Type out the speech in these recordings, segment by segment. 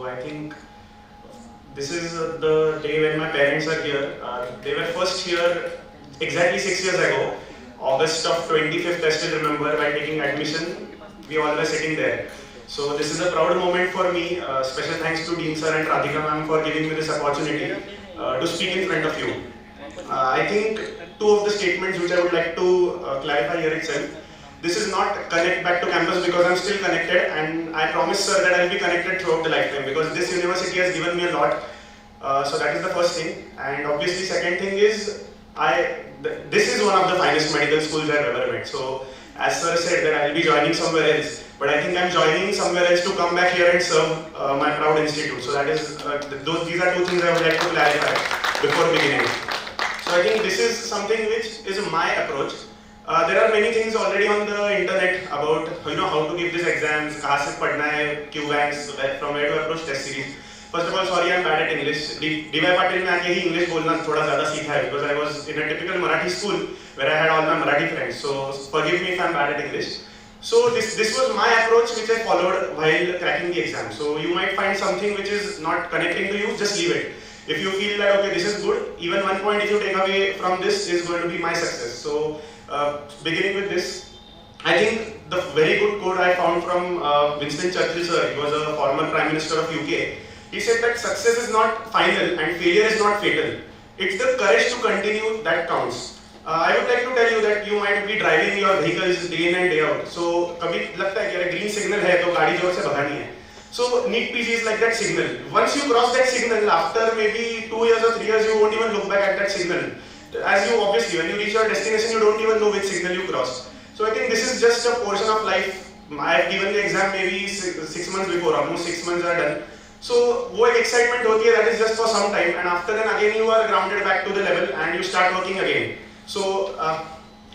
So I think this is the day when my parents are here. They were first here exactly 6 years ago. August of 25th, I still remember, while taking admission, we all were sitting there. So this is a proud moment for me. Special thanks to Dean Sir and Radhika ma'am for giving me this opportunity to speak in front of you. I think two of the statements which I would like to clarify here itself. This is not connect back to campus because I'm still connected, and I promise sir that I'll be connected throughout the lifetime because this university has given me a lot. So that is the first thing. And obviously second thing is, this is one of the finest medical schools I've ever met. So as sir said that I'll be joining somewhere else, but I think I'm joining somewhere else to come back here and serve my proud institute. So that is, these are two things I would like to clarify before beginning. So I think this is something which is my approach. There are many things already on the internet about how to give these exams, कहाँ से पढ़ना है, Q banks, from where to approach test series. First of all, sorry, I'm bad at English. DY Patil में आके ही English बोलना थोड़ा ज़्यादा सीखा है because I was in a typical Marathi school where I had all my Marathi friends. So forgive me if I'm bad at English. So this was my approach which I followed while cracking the exam. So you might find something which is not connecting to you, just leave it. If you feel that okay, this is good, even one point if you take away from this is going to be my success. So beginning with this, I think the very good quote I found from Winston Churchill sir, he was a former Prime Minister of UK. He said that success is not final and failure is not fatal. It's the courage to continue that counts. I would like to tell you that you might be driving your vehicles day in and day out. So कभी लगता है कि अगर green signal है तो गाड़ी जोर से भगानी है. So need peace is like that signal. Once you cross that signal, after maybe 2 years or 3 years, you won't even look back at that signal. As you obviously, when you reach your destination, you don't even know which signal you crossed. So I think this is just a portion of life. I have given the exam maybe 6 months before, almost 6 months are done. So वो एक excitement होती है, that is just for some time, and after then again you are grounded back to the level and you start working again. So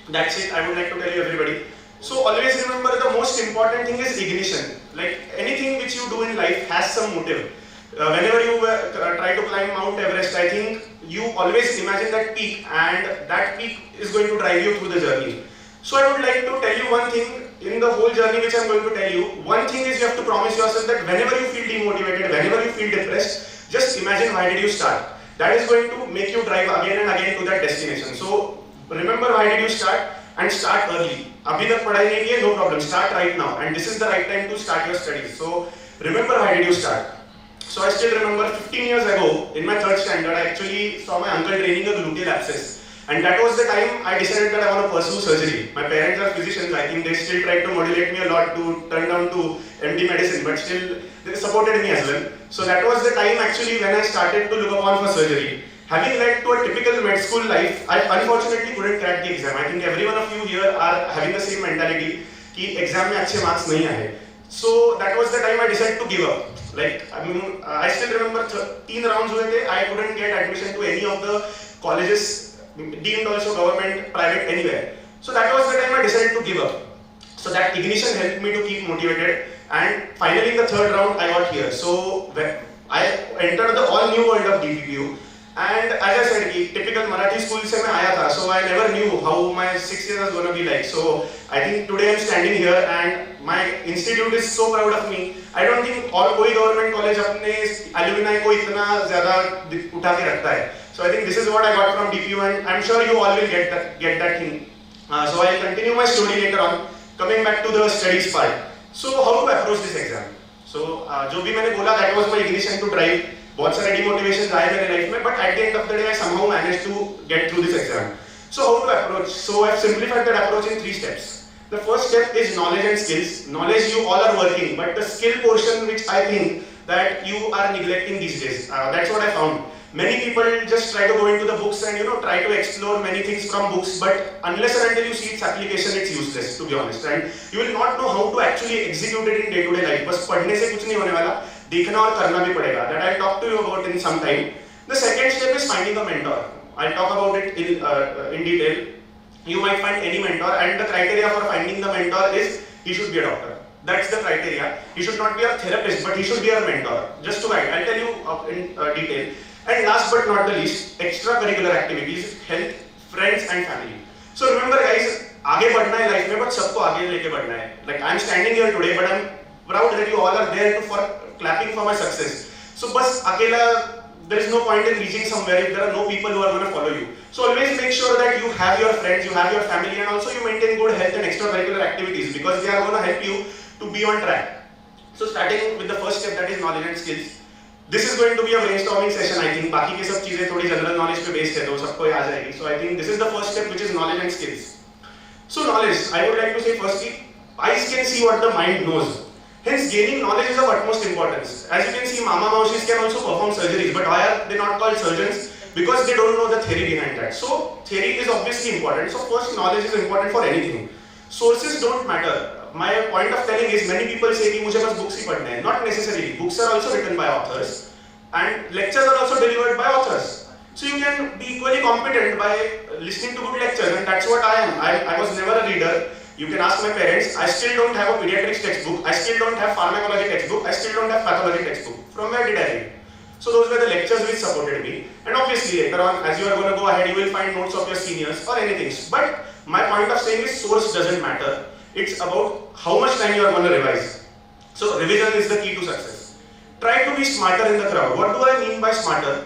that's it. I would like to tell you everybody. So always remember the most important thing is ignition. Like anything which you do in life has some motive. Whenever you try to climb Mount Everest, I think you always imagine that peak, and that peak is going to drive you through the journey. So I would like to tell you one thing in the whole journey which I am going to tell you. One thing is you have to promise yourself that whenever you feel demotivated, whenever you feel depressed, just imagine why did you start. That is going to make you drive again and again to that destination. So remember why did you start, and start early. अभी तक पढ़ाई नहीं की है, no problem. Start right now, and this is the right time to start your studies. So remember why did you start. So I still remember 15 years ago, in my 3rd standard, I actually saw my uncle draining a gluteal abscess. And that was the time I decided that I want to pursue surgery. My parents are physicians. I think they still tried to modulate me a lot to turn down to MD medicine, but still they supported me as well. So that was the time actually when I started to look upon for surgery. Having led to a typical med school life, I unfortunately couldn't crack the exam. I think every one of you here are having the same mentality कि exam में अच्छे marks नहीं आए. So that was the time I decided to give up. Like I still remember 3 rounds हुए थे. I couldn't get admission to any of the colleges, deemed also government, private, anywhere. So that was the time I decided to give up. So that ignition helped me to keep motivated. And finally in the 3rd round I got here. So I entered the all new world of DPPU. And as I said, typical Marathi school से मैं आया था, so I never knew how my 6 years was going to be like. So I think today I'm standing here and my institute is so proud of me. I don't think और कोई government college अपने alumni को इतना ज़्यादा उठा के रखता है. So I think this is what I got from DPU, and I'm sure you all will get that thing. So I'll continue my story later on. Coming back to the studies part. So how to approach this exam? So जो भी मैंने बोला, that was my ignition to drive. बहुत सारे demotivations आए मेरे life में, but at the end of the day I somehow managed to get through this exam. So how to approach? So I've simplified that approach in 3 steps. The first step is knowledge and skills. Knowledge you all are working, but the skill portion which I think that you are neglecting these days. That's what I found. Many people just try to go into the books and try to explore many things from books, but unless and until you see its application, it's useless, to be honest. And you will not know how to actually execute it in day-to-day life. बस पढ़ने से कुछ नहीं होने वाला, देखना और करना भी पड़ेगा. That I'll talk to you about in some time. The second step is finding a mentor. I'll talk about it in detail. You might find any mentor, and the criteria for finding the mentor is he should be a doctor. That's the criteria. He should not be a therapist, but he should be a mentor. Just to guide, I'll tell you in detail. And last but not the least, extracurricular activities, health, friends and family. So remember guys, आगे बढ़ना है life में, but सबको आगे लेके बढ़ना है. Like I'm standing here today, but I'm proud that you all are there clapping for my success. So bas akela, there is no point in reaching somewhere if there are no people who are going to follow you. So always make sure that you have your friends, you have your family, and also you maintain good health and extracurricular activities, because they are going to help you to be on track. So starting with the first step, that is knowledge and skills. This is going to be a brainstorming session, I think. बाकी के सब चीजें थोड़ी general knowledge पे based है, तो सबको आ जाएगी. So I think this is the first step, which is knowledge and skills. So knowledge, I would like to say firstly, eyes can see what the mind knows. Hence, gaining knowledge is of utmost importance. As you can see, Mama Maushis can also perform surgeries, but why are they not called surgeons? Because they don't know the theory behind that. So, theory is obviously important. So, first, knowledge is important for anything. Sources don't matter. My point of telling is, many people say कि मुझे बस books ही पढ़ने हैं. Not necessarily. Books are also written by authors, and lectures are also delivered by authors. So you can be equally competent by listening to good lectures, and that's what I am. I was never a reader. You can ask my parents. I still don't have a pediatrics textbook. I still don't have pharmacology textbook. I still don't have pathology textbook. From where did I read? So those were the lectures which supported me. And obviously later on, as you are going to go ahead, you will find notes of your seniors or anything. But my point of saying is source doesn't matter. It's about how much time you are going to revise. So revision is the key to success. Try to be smarter in the crowd. What do I mean by smarter?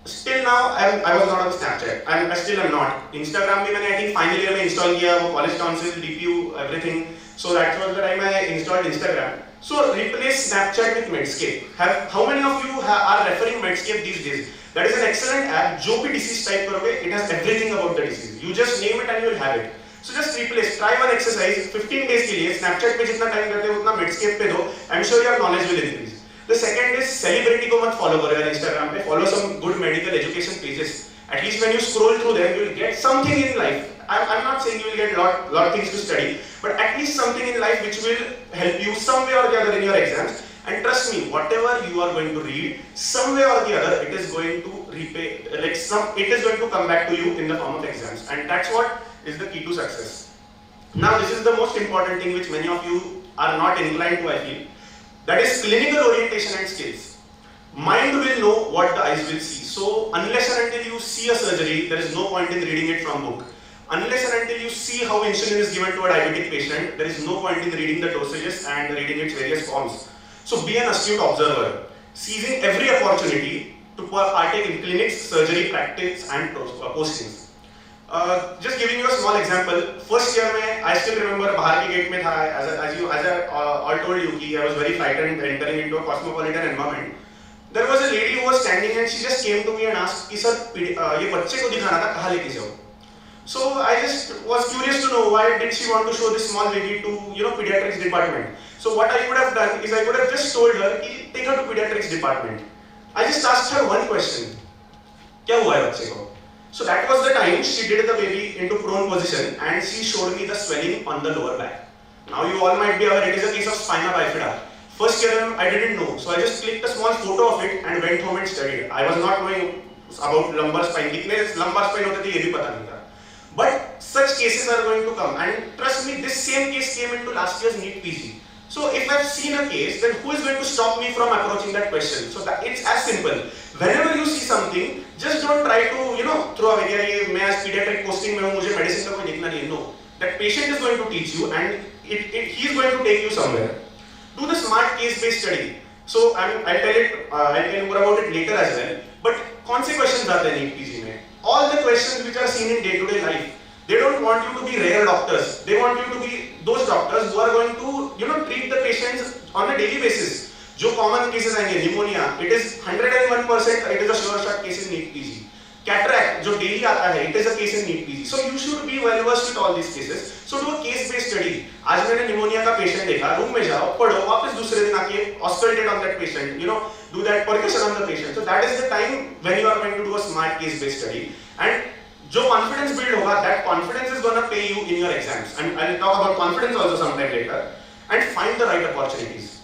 Still now, I was not on Snapchat. I still am not. Instagram भी मैंने I think final year में install किया, वो college council, DPU, everything. So that was the time I installed Instagram. So replace Snapchat with Medscape. How many of you are referring Medscape these days? That is an excellent app. जो भी disease type करोगे, it has everything about the disease. You just name it and you will have it. So just replace. Try one exercise. 15 days के लिए Snapchat पे जितना time करते हो उतना Medscape पे दो. I'm sure your knowledge will increase. The second is celebrity को मत follow करो यार Instagram पे. Follow some good medical education pages. At least when you scroll through them, you will get something in life. I'm not saying you will get lot things to study, but at least something in life which will help you some way or the other in your exams. And trust me, whatever you are going to read, some way or the other, it is going to repay. It is going to come back to you in the form of exams, and that's what is the key to success. Now, this is the most important thing which many of you are not inclined to, I feel. That is clinical orientation and skills. Mind will know what the eyes will see. So unless and until you see a surgery, there is no point in reading it from book. Unless and until you see how insulin is given to a diabetic patient, there is no point in reading the dosages and reading its various forms. So be an astute observer, seizing every opportunity to partake in clinics, surgery, practice and postings. Just giving you a small example. First year में I still remember बाहर के gate में था, as I all told you कि I was very frightened entering into a cosmopolitan environment. There was a lady who was standing and she just came to me and asked कि sir ये बच्चे को दिखाना था कहाँ लेके जाओ. So I just was curious to know why did she want to show this small baby to pediatrics department. So what I could have done is I could have just told her कि take her to pediatrics department. I just asked her one question. क्या हुआ है बच्चे को? So that was the time she did the baby into prone position and she showed me the swelling on the lower back. Now you all might be aware it is a case of spina bifida. First year I didn't know, so I just clicked a small photo of it and went home and studied. I was not knowing about lumbar spine. कितने lumbar spine होते थे ये भी पता नहीं था. But such cases are going to come, and trust me, this same case came into last year's NEET PG. So if I've seen a case, then who is going to stop me from approaching that question? So that it's as simple. Whenever you see something, just don't try to throw away कि मैं as pediatric posting में हूँ मुझे medicine का कोई देखना नहीं है. No, that patient is going to teach you, and he is going to take you somewhere. Do the smart case-based study. So I'll tell you more about it later as well. But कौन से questions आते हैं NEET PG में? All the questions which are seen in day-to-day life. They don't want you to be rare doctors. They want you to be those doctors who are going to treat the patients on a daily basis. जो common cases आएंगे, pneumonia, it is 101%, it is a sure shot case in NEET PG. Cataract, जो daily आता है, it is a case in NEET PG. So you should be well versed with all these cases. So do a case-based study. आज मैंने pneumonia का patient देखा, room में जाओ, पढ़ो, वापस दूसरे दिन आके auscultate on that patient, do that percussion on the patient. So that is the time when you are going to do a smart case-based study. And जो confidence build होगा, that confidence is gonna pay you in your exams. And I'll talk about confidence also sometime later. And find the right opportunities.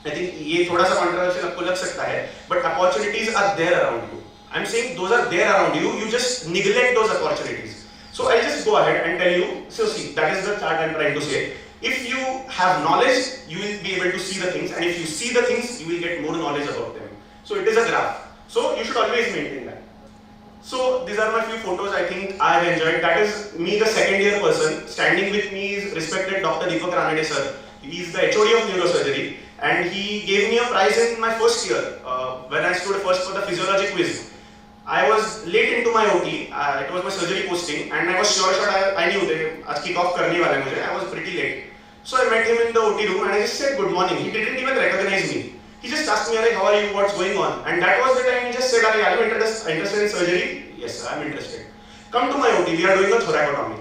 I think ये थोड़ा सा controversial आपको लग सकता है, but opportunities are there around you. I'm saying those are there around you. You just neglect those opportunities. So I'll just go ahead and tell you. So see, that is the chart I'm trying to say. If you have knowledge, you will be able to see the things, and if you see the things, you will get more knowledge about them. So it is a graph. So you should always maintain that. So these are my few photos I think I have enjoyed. That is me, the second year person. Standing with me is respected Dr. Deepak Ranade sir. He is the HOD of neurosurgery. and he gave me a prize in my first year when I stood first for the physiology quiz. I was late into my OT. It was my surgery posting, and I was sure I knew they आज kick off करने वाले मुझे. I was pretty late. So I met him in the OT room and I just said good morning. He didn't even recognize me. He just asked me, how are you? What's going on? And that was the time he just said, are you interested in surgery? Yes, I'm interested. Come to my OT. We are doing a thoracotomy.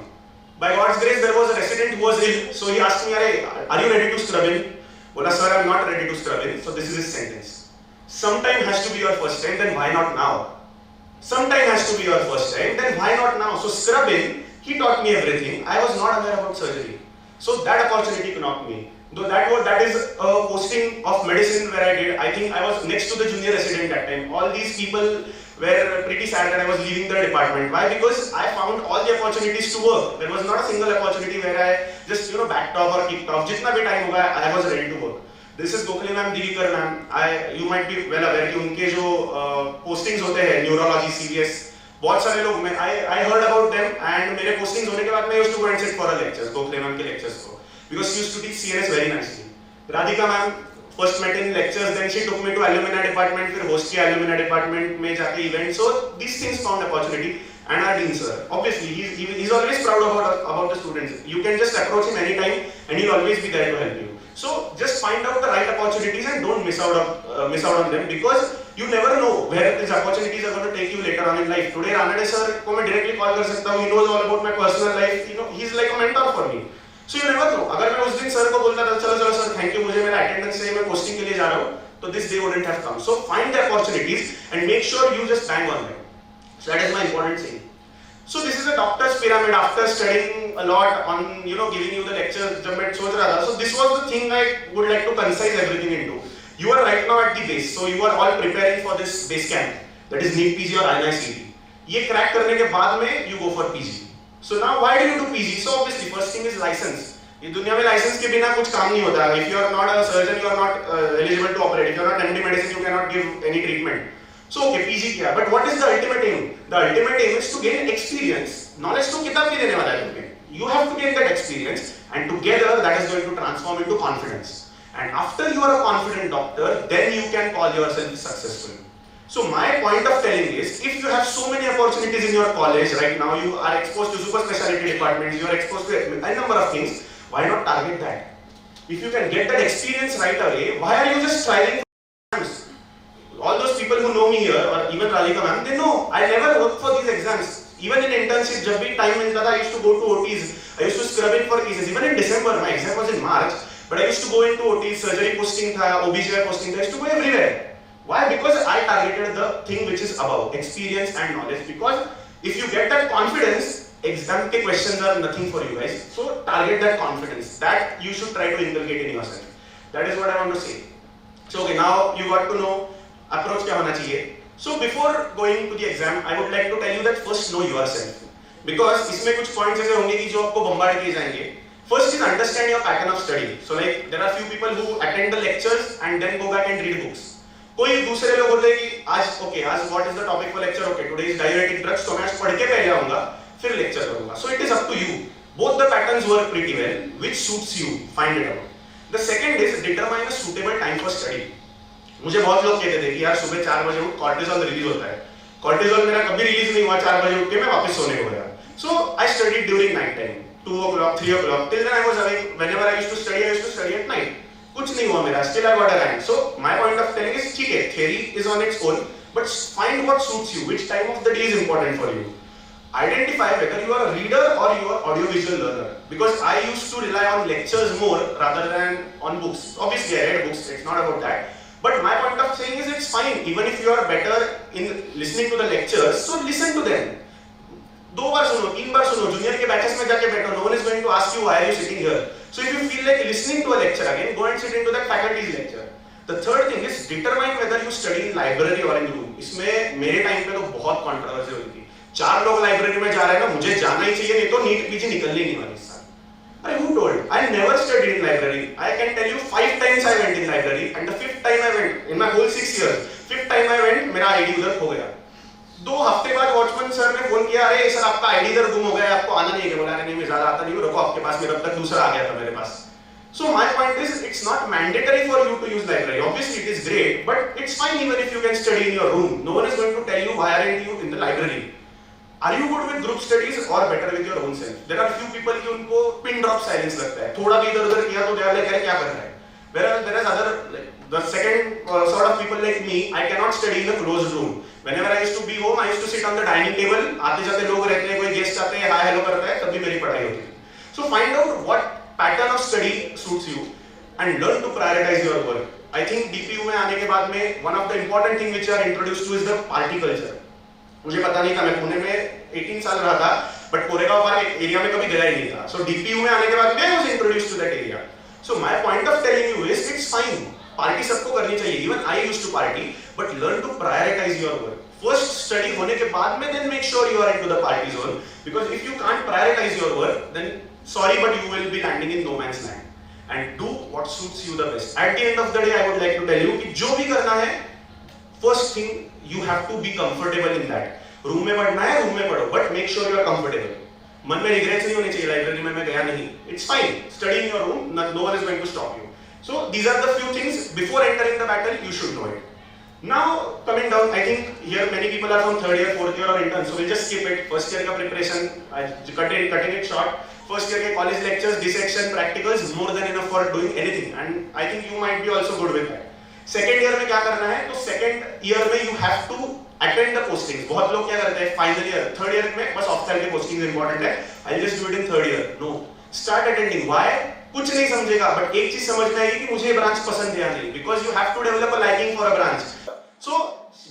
By God's grace, there was a resident who was ill. So he asked me, are you ready to scrub in? Bola, sir, I'm not ready to scrub in. So this is his sentence. Sometime has to be your first time, then why not now? Sometime has to be your first time, then why not now? So scrubbing, he taught me everything. I was not aware about surgery. So that opportunity knocked me. Though that is a posting of medicine where I did. I think I was next to the junior resident that time. All these people were pretty sad that I was leaving the department. Why? Because I found all the opportunities to work. There was not a single opportunity where I just backed off or kicked off. जितना भी time होगा, I was ready to work. This is Gokhale ma'am, Divikar ma'am. You might be well aware कि उनके जो postings होते हैं neurology, CVS, बहुत सारे लोग I heard about them and मेरे postings होने के बाद मैं used to go and sit for a lectures, Gokhale ma'am के lectures को, because she used to teach CNS very nicely. Radhika ma'am first met in lectures, then she took me to alumni department, फिर host किया alumni department में जाके event. So these things found opportunity. And our dean sir, obviously he's always proud about the students. You can just approach him anytime and he'll always be there to help you. So just find out the right opportunities and don't miss out on them, because you never know where these opportunities are going to take you later on in life. Today Ranade sir को मैं directly call कर सकता हूँ. He knows all about my personal life. He's like a mentor for me. So you never know. अगर मैं उस दिन sir को बोलता था चलो सर thank you, मुझे मेरा attendance से मैं posting के लिए जा रहा हूँ, तो this day wouldn't have come. So find the opportunities and make sure you just bang on them. So that is my important thing. So this is a doctor's pyramid. After studying a lot on giving you the lectures, जब मैं सोच रहा था, so this was the thing I would like to concise everything into. You are right now at the base, so you are all preparing for this base camp, that is NEET PG or INI-CET. ये crack करने के बाद में you go for PG. So now why do you do PG? So obviously first thing is license. ये दुनिया में license के बिना कुछ काम नहीं होता. If you are not a surgeon, you are not eligible to operate. If you are not MD medicine, you cannot give any treatment. So okay, PG किया, but what is the ultimate aim? The ultimate aim is to gain experience. Knowledge तो किताब नहीं देने वाला है तुम्हें. You have to gain that experience, and together that is going to transform into confidence. And after you are a confident doctor, then you can call yourself successful. So my point of telling is, if you have so many opportunities in your college right now, you are exposed to super specialty departments, you are exposed to a number of things. Why not target that? If you can get that experience right away, why are you just striving for exams? All those people who know me here, or even Radhika ma'am, they know I never worked for these exams. Even in internship, जब भी time मिलता था, I used to go to OTs. I used to scrub in for cases. Even in December, my exam was in March, but I used to go into OTs. Surgery posting था, OBGYN posting था. I used to go everywhere. Why? Because I targeted the thing which is above, experience and knowledge. Because if you get that confidence, exam के questions are nothing for you guys. So target that confidence. That you should try to inculcate in yourself. That is what I want to say. So okay, now you got to know approach क्या होना चाहिए. So before going to the exam, I would like to tell you that first know yourself, because इसमें कुछ points ऐसे होंगे कि जो आपको bombard किए जाएंगे. First is understand your pattern of study. So like there are few people who attend the lectures and then go back and read books. कोई दूसरे लोग होते हैं कि आज what is the topic for lecture? Okay, today is diuretic drugs. तो मैं आज पढ़ के पहले आऊँगा, फिर lecture करूँगा. So it is up to you. Both the patterns work pretty well. Which suits you? Find it out. The second is determine a suitable time for study. मुझे बहुत लोग कहते थे कि यार सुबह 4 बजे उठ, कॉर्टिसोल रिलीज होता है. कॉर्टिसोल मेरा कभी रिलीज नहीं हुआ. 4 बजे उठ के मैं वापस सोने को गया. So I studied during night time, 2 o'clock, 3 o'clock. Till then I was awake. Whenever I used to study at night. कुछ नहीं हुआ मेरा. Still I got a rank. So my point of telling is ठीक है, theory is on its own, but find what suits you. Which time of the day is important for you. Identify whether you are a reader or you are audiovisual learner. Because I used to rely on lectures more rather than on books. Obviously I read books. It's not about that. But my point of saying is it's fine. Even if you are better in listening to the lectures, so listen to them. 2 बार सुनो, 3 बार सुनो. Junior के batches में जाके बैठो. No one is going to ask you why are you sitting here. So if you feel like listening to a lecture again, go and sit into that faculty's lecture. The third thing is determine whether you study in library or in room. इसमें मेरे time पे तो बहुत controversy हुई थी. 4 लोग library में जा रहे हैं ना, मुझे जाना ही चाहिए, नहीं तो नीट पीजी निकलने नहीं वाली. Who told? I never studied in library. I can tell you 5 times I went in library, and the 5th time I went in my whole 6 years. 5th time I went, मेरा ID उधर खो गया. 2 हफ्ते बाद watchman sir ने phone किया, अरे sir आपका ID इधर गुम हो गया, आपको आना नहीं है. बोला अरे नहीं मैं ज्यादा आता नहीं हूँ, रुको आपके पास. मेरा तक दूसरा आ गया था मेरे पास. So my point is, it's not mandatory for you to use library. Obviously it is great, but it's fine even if you can study in your room. No one is going to tell you why aren't you in the library. Are you good with group studies or better with your own self? There are few people कि उनको pin drop silence लगता है. थोड़ा भी इधर उधर किया तो they are like क्या कर रहा है? Whereas other like, the second sort of people like me, I cannot study in a closed room. Whenever I used to be home, I used to sit on the dining table. आते जाते लोग रहते हैं, कोई guest आते हैं, hi hello करता है, तब भी मेरी पढ़ाई होती है. So find out what pattern of study suits you and learn to prioritize your work. I think DPU में आने के बाद में one of the important thing which you are introduced to is the party culture. मुझे पता नहीं था, मैं पुणे में 18 साल रहा था, बट कोरेगांव पार्क एरिया में कभी गया ही नहीं था. So DPU में आने के बाद मैं was introduced to that area. So my point of telling you is it's fine. Party सबको करनी चाहिए. Even I used to party, but learn to prioritize your work. First study होने के बाद में then make sure you are into the party zone. Because if you can't prioritize your work, then sorry, but you will be landing in no man's land. And do what suits you the best. At the end of the day, I would like to tell you कि जो भी करना है, first thing you have to be comfortable in that. Room में पढ़ना है, room में पढ़ो, but make sure you are comfortable. मन में रिग्रेट्स नहीं होने चाहिए, लाइब्रेरी में मैं गया नहीं. It's fine. Study in your room. No one is going to stop you. So these are the few things before entering the battle you should know it. Now coming down, I think here many people are from third year, fourth year or intern, so we'll just skip it. First year का preparation, cutting it short. First year के college lectures, dissection, practicals, more than enough for doing anything. And I think you might be also good with that. Second year में क्या करना है? तो second year में you have to attend the postings. बहुत लोग क्या करते हैं? Final year, third year में बस off-time के postings important है. I'll just do it in third year. No, start attending. Why? कुछ नहीं समझेगा, but एक चीज समझ में आएगी कि मुझे ये ब्रांच पसंद है या नहीं. Because you have to develop a liking for a branch. So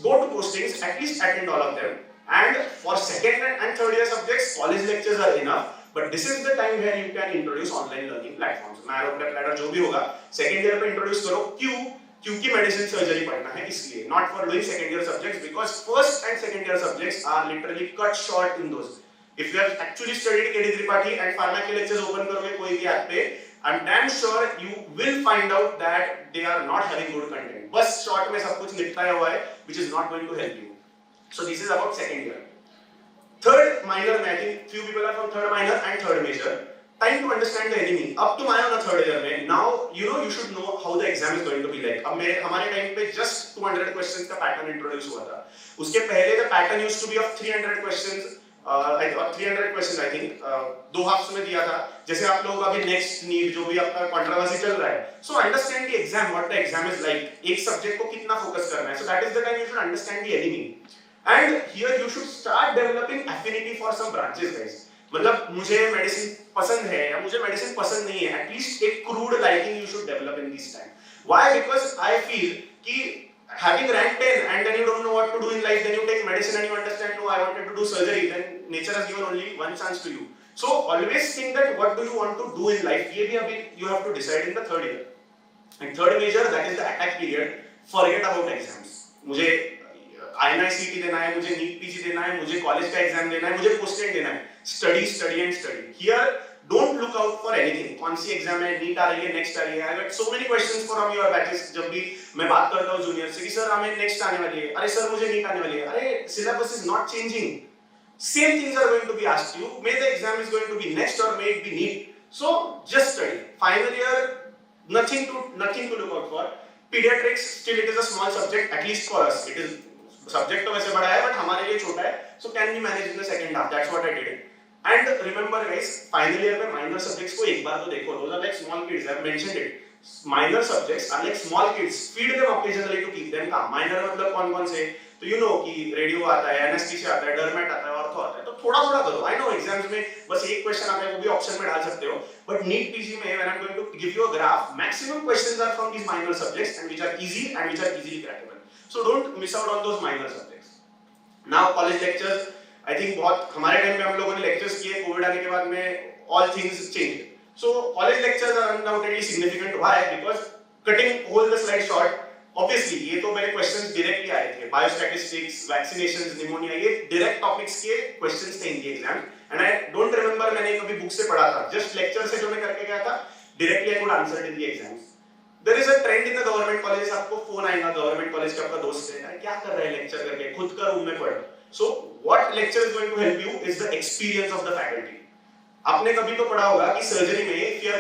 go to postings, at least attend all of them. And for second and third year subjects, college lectures are enough. But this is the time where you can introduce online learning platforms. Marrow Prep Ladder जो भी होगा, second year पे introduce करो. क्यों? क्योंकि medicine surgery पढ़ना है इसलिए. Not for doing second year subjects, because first and second year subjects are literally cut short in those. If you have actually studied KD Tripathi and pharma के lectures open करोगे कोई भी app पे, I'm damn sure you will find out that they are not having good content. बस short में सब कुछ निपटाया हुआ है, which is not going to help you. So this is about second year. Third minor में I think few people are from third minor and third major. Time to understand the enemy. अब तुम आए हो ना third year में. Now you should know how the exam is going to be like. अब हमारे time पे just 200 questions का pattern introduce हुआ था. उसके पहले the pattern used to be of 300 questions. 300 question I think दो हाफ्स में दिया था. जैसे आप लोग अभी नेक्स्ट नीट जो भी आपका कंट्रोवर्सी चल रहा है, so understand the exam, what the exam is like. एक सब्जेक्ट को कितना फोकस करना है. So that is the time you should understand the enemy. And here you should start developing affinity for some branches guys. मतलब मुझे medicine पसंद है या मुझे मेडिसिन पसंद नहीं है, एटलीस्ट एक crude liking you should develop in this time. Why? Because I feel कि having rank 10 and then you don't know what to do in life, then you take medicine and you understand, no, I wanted to do surgery, then nature has given only one chance to you. So always think that what do you want to do in life. ये भी अभी you have to decide in the third year. And third major, that is the attack period. Forget about exams. मुझे INI-CET देना है, मुझे NEET PG देना है, मुझे कॉलेज का एग्जाम देना है, मुझे पोस्ट देना है. Study, study and study. Here don't look out for anything. कौन सी एग्जाम है, नीट आ रही है, नेक्स्ट आ रही है. I got so many questions from your batches. जब भी मैं बात करता हूँ जूनियर से कि सर हमें नेक्स्ट आने वाली है, अरे सर मुझे नीट आने वाली है. अरे syllabus is not changing. Same things are going to be asked you. May the exam is going to be next or may it be NEET. So just study. Final year, nothing to look out for. Pediatrics, still it is a small subject, at least for us. It is subject तो वैसे बड़ा है, but हमारे लिए छोटा है. So can be managed in the second half. That's what I did. And remember guys, final year में minor subjects को एक बार तो देखो. Those are like small kids. I have mentioned it. Minor subjects are like small kids. Feed them occasionally to keep them calm. Minor मतलब कौन-कौन से? तो you know कि रेडियो आता है, एनेस्थीसिया आता है, डर्मेट आता है, ऑर्थो आता है. तो थोड़ा-थोड़ा करो. I know exams में बस एक क्वेश्चन आता है, वो भी ऑप्शन में डाल सकते हो. But NEET PG में when I'm going to give you a graph, maximum questions are from these minor subjects and which are easy and which are easily crackable. So don't miss out on those minor subjects. Now college lectures. I think बहुत हमारे time में हम लोगों ने lectures किए. Covid आने के बाद में all things changed. So college lectures are undoubtedly significant. Why? Because cutting whole the slide short. Obviously ये तो मेरे questions directly आए थे. Biostatistics, vaccinations, pneumonia, ये direct topics के questions थे इनके exam. And I don't remember मैंने कभी book से पढ़ा था. Just lecture से जो मैं करके गया था, directly I could answer in the exams. There is a trend in the government colleges. आपको phone आएगा government college का आपका दोस्त है, क्या कर रहा है lecture करके, खुद का रूम में पढ़. So what lecture is going to help you is the experience of the faculty. आपने कभी तो पढ़ा होगा कि सर्जरी में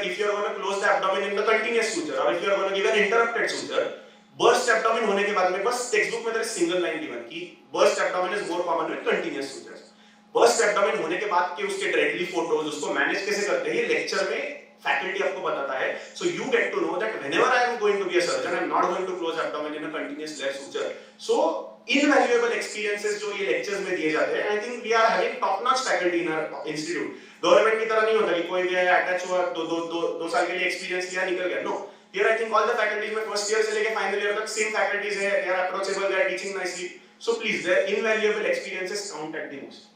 if you are going to close the abdomen in the continuous suture or if you are going to give an interrupted suture, burst abdomen होने के बाद में बस टेक्स्ट बुक में there is single line given कि burst abdomen is more common with continuous sutures. burst abdomen होने के बाद के उसके डायरेक्टली फोटोज उसको मैनेज कैसे करते हैं ये लेक्चर में फैकल्टी आपको बताता है. So you get to know that whenever I am going to be a surgeon, I am not going to close abdomen in a continuous left suture. So invaluable experiences जो ये lectures में दिए जाते हैं. I think we are having top notch faculty in our institute. Government की तरह नहीं होता कि कोई भी अटैच हुआ दो साल के लिए एक्सपीरियंस किया निकल गया. No, here I think all the faculties में फर्स्ट ईयर से लेके फाइनल ईयर तक सेम फैकल्टीज है. They are approachable, they are teaching nicely. So please, their invaluable experiences count at the most.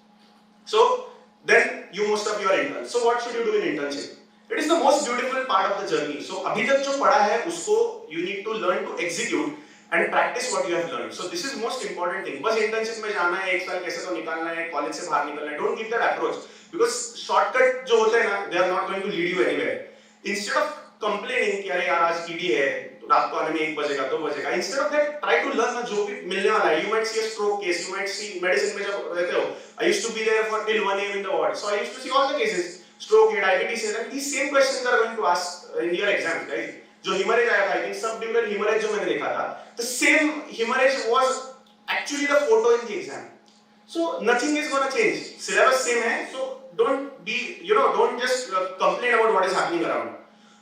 So then you most of your interns. So what should you do in internship? It is the most beautiful part of the journey. So अभी तक जो पढ़ा है उसको you need to learn to execute and practice what you have learned. So this is most important thing. बस internship में जाना है, एक साल कैसे तो निकालना है, कॉलेज से बाहर निकलना है. Don't give that approach because shortcut जो होते हैं ना, they are not going to lead you anywhere. Instead of complaining कि अरे यार आज ED है, रात को आने में 1 बजेगा 2 बजेगा. Instead of that, try to learn जो भी मिलने वाला है. You might see a stroke case, you might see medicine में जब रहते हो. I used to be there for till 1 AM in the ward, so I used to see all the cases. Stroke, diabetes, and these same questions are going to ask in your exam, right? जो hemorrhage आया था, I think subdural hemorrhage जो मैंने देखा था, the same hemorrhage was actually the photo in the exam. So nothing is going to change. Syllabus same है, so don't be, don't just complain about what is happening around.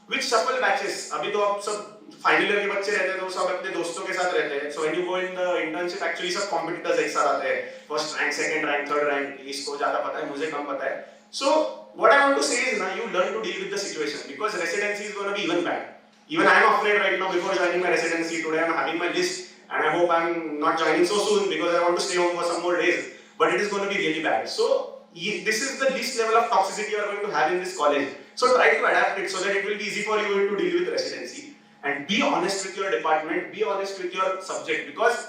Which shuffle batches? अभी तो आप सब final year के बच्चे रहते हैं तो सब अपने दोस्तों के साथ रहते हैं. So when you go in the internship, actually सब competitors एक साथ आते हैं. First rank, second rank, third rank. इसको ज़्यादा पता है, मुझे कम पता है. So what I want to say is now you learn to deal with the situation because residency is going to be even bad. Even I am afraid right now before joining my residency today. I am having my list and I hope I am not joining so soon because I want to stay home for some more days. But it is going to be really bad. So this is the least level of toxicity you are going to have in this college. So try to adapt it so that it will be easy for you to deal with residency. And be honest with your department. Be honest with your subject because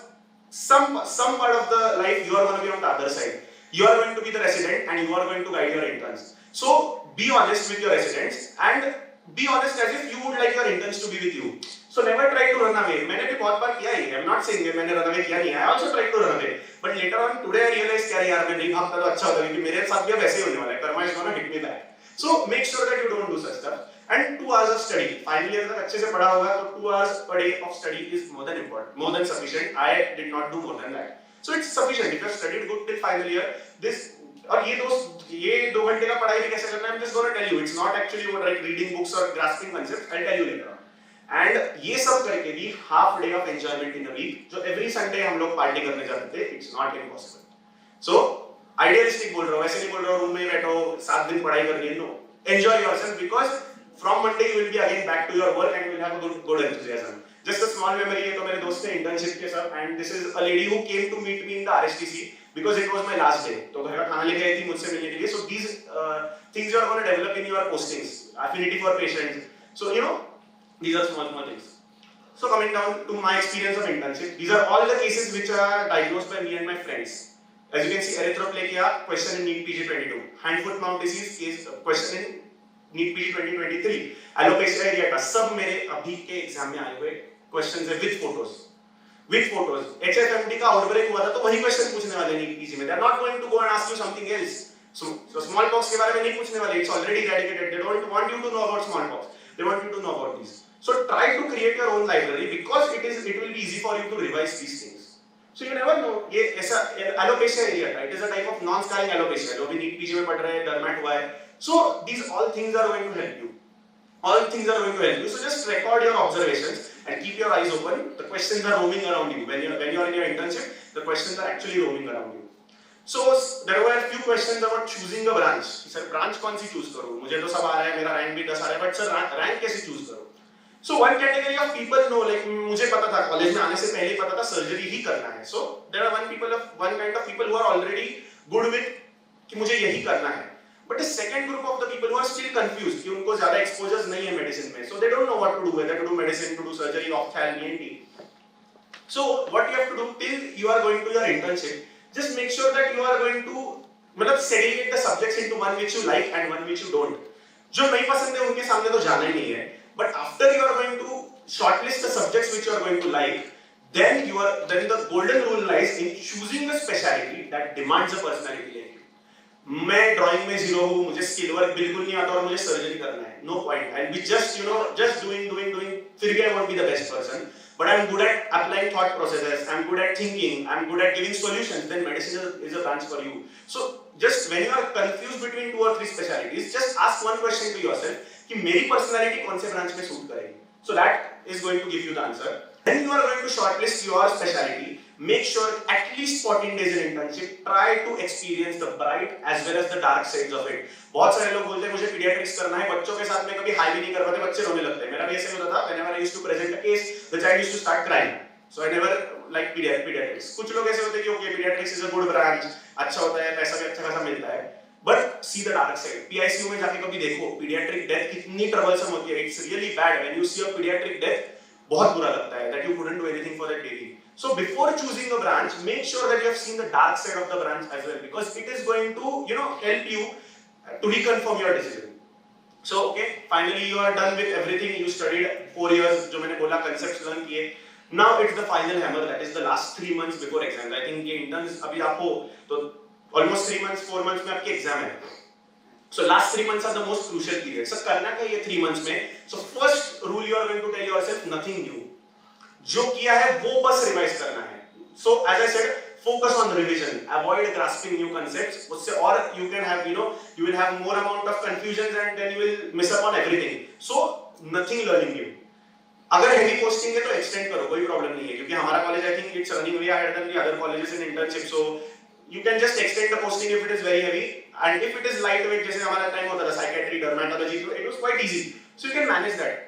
some part of the life you are going to be on the other side. You are going to be the resident and you are going to guide your interns. So be honest with your residents and be honest as if you would like your interns to be with you. So never try to run away. मैंने भी बहुत बार किया ही. I'm not saying that मैंने run away किया नहीं. I also tried to run away. But later on today I realized कि यार मैं नहीं भागता तो अच्छा होता क्योंकि मेरे साथ भी अब ऐसे ही होने वाला है. Karma is gonna hit me back. So make sure that you don't do such stuff. And 2 hours of study. Final year तक अच्छे से पढ़ा होगा तो 2 hours per day of study is more than important, more than sufficient. I did not do more than that. So it's sufficient. If you have studied good till final year, this और ये 2 घंटे का पढ़ाई भी कैसे करना है, I'm just going to tell you. It's not actually about like reading books or grasping concepts. I'll tell you later on. And ये सब करके भी half day of enjoyment in a week, जो every Sunday हम लोग party करने जाते थे, it's not impossible. So idealistic बोल रहा हूँ, ऐसे नहीं बोल रहा हूँ रूम में बैठो 7 दिन पढ़ाई करनी है. No, enjoy yourself because from Monday you will be again back to your work and you will have a good enthusiasm. Just a small memory है तो मेरे दोस्त ने internship के साथ and this is a lady who came to meet me in the RSTC because it was my last day. तो घर का खाना लेके आई थी मुझसे मिलने के लिए. So these things you are going to develop in your postings, affinity for patients. So these are small things. So coming down to my experience of internship, these are all the cases which are diagnosed by me and my friends. As you can see, erythroplakia question in NEET PG 22, hand foot mouth disease case question in NEET PG 2023, alopecia areata सब मेरे अभी के exam में आए हुए questions है with photos. HFMD का outbreak हुआ था तो वही क्वेश्चन पूछने वाले NEET PG में. They are not going to go and ask you something else. So smallpox के बारे में नहीं पूछने वाले. It's already eradicated. They don't want you to know about smallpox. They want you to know about these. So try to create your own library because it will be easy for you to revise these things. So you never know. ये ऐसा alopecia areata, it is a type of non-scarring alopecia जो भी NEET PG में पढ़ रहे हैं, dermat हुआ है. So these all things are going to help you. So just record your observations and keep your eyes open. The questions are roaming around you. When you are in your internship, the questions are actually roaming around you. So there were a few questions about choosing a branch. Sir, branch कौन सी choose करूँ? मुझे तो सब आ रहा है, मेरा rank भी 10 आ रहा है, but sir rank कैसे choose करूँ? So one category of people know, like मुझे पता था कॉलेज में आने से पहले ही पता था सर्जरी ही करना है. So there are one kind of people who are already good with कि मुझे यही करना है. But the second group of the people who are still confused कि उनको ज़्यादा exposures नहीं है medicine में, so they don't know what to do, whether to do medicine, to do surgery, ophthalm, ENT. So what you have to do till you are going to your internship, just make sure that you are going to मतलब segregate the subjects into one which you like and one which you don't. जो नहीं पसंद है उनके सामने तो जाना ही नहीं है. But after you are going to shortlist the subjects which you are going to like, then the golden rule lies in choosing a specialty that demands a personality like you. मैं ड्राइंग में zero हूँ, मुझे skill work बिल्कुल नहीं आता और मुझे surgery करना है, no point, I will be just just doing, फिर भी I won't be the best person, but I'm good at applying thought processes, I'm good at thinking, I'm good at giving solutions, then medicine is a branch for you. So just when you are confused between 2 or 3 specialties, just ask one question to yourself कि मेरी personality कौन से branch में suit करेगी. So that is going to give you the answer. Then you are going to shortlist your specialty. Make sure at least 14 days in internship. Try to experience the bright as well as the dark sides of it. बहुत सारे लोग बोलते हैं मुझे paediatrics करना है, बच्चों के साथ में कभी हाई भी नहीं कर पाते, बच्चे रोने लगते हैं. मेरा भी ऐसे होता था. Whenever I used to present a case, the child used to start crying. So I never like pediatrics. कुछ लोग ऐसे होते हैं कि okay, pediatrics is a good branch, अच्छा होता है, पैसा भी अच्छा खासा मिलता है. But see the dark side. PICU में जाके कभी देखो pediatric death कितनी troublesome होती है. It's really bad when you see a pediatric death. बहुत बुरा लगता है that you couldn't do anything for that baby. So before choosing a branch, make sure that you have seen the dark side of the branch as well, because it is going to help you to reconfirm your decision. So okay, finally you are done with everything. You studied 4 years, जो मैंने बोला concepts learn किए. Now it's the final hammer, that is the last 3 months before exam. I think ये interns अभी आप हो तो almost 3 months 4 months में आपके exam है. So last 3 months are the most crucial period. So करना क्या ये 3 months में? So first rule you are going to tell yourself, nothing new. जो किया है वो बस रिवाइज करना है. So as I said, focus on revision. Avoid grasping new concepts. उससे और you can have you will have more amount of confusions and then you will miss up on everything. So nothing learning new. अगर heavy posting है तो extend करो, कोई problem नहीं है, क्योंकि हमारा college I think it's running way ahead than the other colleges in internship. So you can just extend the posting if it is very heavy, and if it is lightweight जैसे हमारा time होता था psychiatry, dermatology, so it was quite easy. So you can manage that.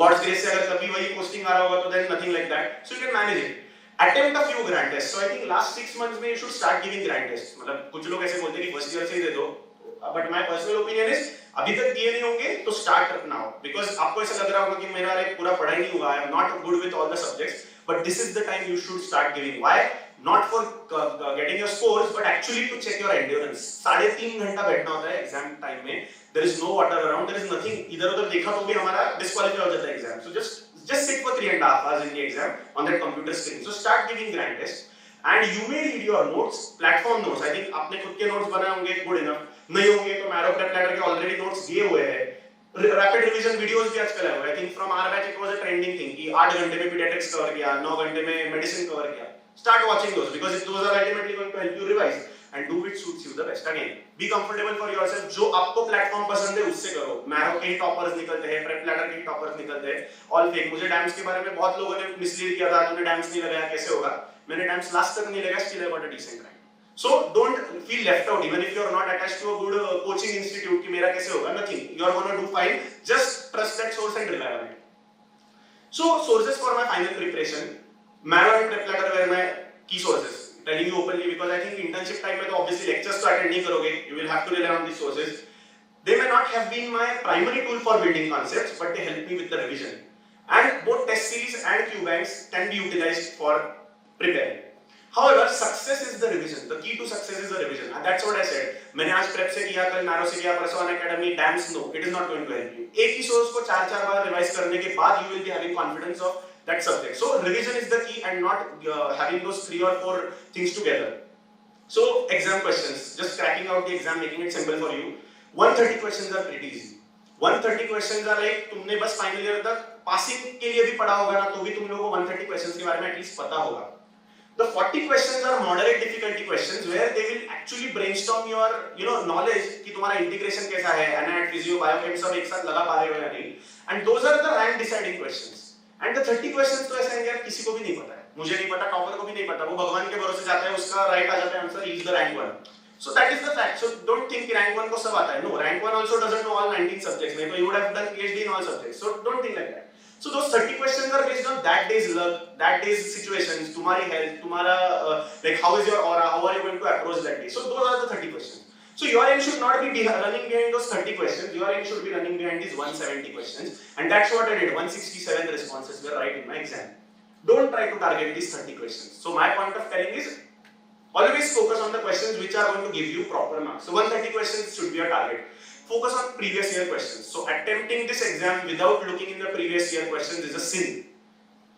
God's grace से अगर कभी वही posting आ रहा होगा तो then nothing like that. So you can manage it. Attempt a few grand tests. So I think last 6 months में you should start giving grand tests. मतलब कुछ लोग ऐसे बोलते हैं कि first year से ही दे दो. But my personal opinion is अभी तक दिए नहीं होंगे तो start now, because आपको ऐसा लग रहा होगा कि मेरा अरे पूरा पढ़ाई नहीं हुआ, I am not good with all the subjects. But this is the time you should start giving. Why? Not for getting your scores, but actually to check your endurance. 3.5 घंटा बैठना होता है exam time में. There is no water around. There is nothing. इधर उधर देखा तो भी हमारा disqualify हो जाता है exam. So just sit for 3.5 hours in the exam on that computer screen. So start giving grand tests, and you may read your notes, platform notes. I think आपने खुद के notes बनाए होंगे, good enough. नहीं होंगे तो Marrow Prep Ladder के already notes दिए हुए हैं. Rapid revision videos भी आजकल है. I think from our batch it was a trending thing कि 8 घंटे में pediatrics cover किया, 9 घंटे में medicine cover किया. Start watching those, because those are ultimately going to help you revise and do which suits you the best. Again, be comfortable for yourself. जो आपको platform पसंद है उससे करो. Marrow के ही toppers निकलते हैं, Prep Ladder के ही toppers निकलते हैं. All fake. मुझे DAMS के बारे में बहुत लोगों ने mislead किया था, तूने DAMS नहीं लगाया कैसे होगा? मैंने DAMS last तक नहीं लगाया, still I got a decent rank. So don't feel left out, even if you are not attached to a good coaching institute कि मेरा कैसे होगा? Nothing. You are gonna do fine. Just trust that source and rely on it. So sources for my final preparation. Marrow and Prep Ladder were my key sources. Telling you openly, because I think internship time में तो obviously lectures तो attend नहीं करोगे. You will have to rely on these sources. They may not have been my primary tool for building concepts, but they help me with the revision. And both test series and Q banks can be utilized for preparing. However, success is the revision. The key to success is the revision. And that's what I said. मैंने आज prep से किया, कल Marrow से किया, परसों Unacademy, DAMS, no, it is not going to help you. एक ही source को 4 बार revise करने के बाद you will be having confidence of that subject. So revision is the key, and not having those 3 or 4 things together. So exam questions, just cracking out the exam, making it simple for you. 130 questions are pretty easy. 130 questions are like तुमने बस final year तक passing के लिए भी पढ़ा होगा ना, तो भी तुम लोगों को 130 questions के बारे में at least पता होगा. The 40 questions are moderate difficulty questions where they will actually brainstorm your knowledge कि तुम्हारा integration कैसा है, anat, physio, biochem सब एक साथ लगा पा रहे हो या नहीं. And those are the rank deciding questions. And the 30 questions तो ऐसा है यार किसी को भी नहीं पता है, मुझे नहीं पता, टॉपर को भी नहीं पता, वो भगवान के भरोसे जाता है, उसका राइट आ जाता है answer, he is the rank 1. So that is the fact. So don't think कि rank 1 को सब आता है. No, rank 1 also doesn't know all 19 subjects. नहीं तो you would have done PhD in all subjects. So don't think like that. So those 30 questions are based on that day's luck, that day's situations, तुम्हारी health, तुम्हारा like how is your aura, how are you going to approach that day. So those are the 30 questions. So your aim should not be running behind those 30 questions. Your aim should be running behind these 170 questions, and that's what I did. 167 responses were right in my exam. Don't try to target these 30 questions. So my point of telling is, always focus on the questions which are going to give you proper marks. So 130 questions should be a target. Focus on previous year questions. So attempting this exam without looking in the previous year questions is a sin.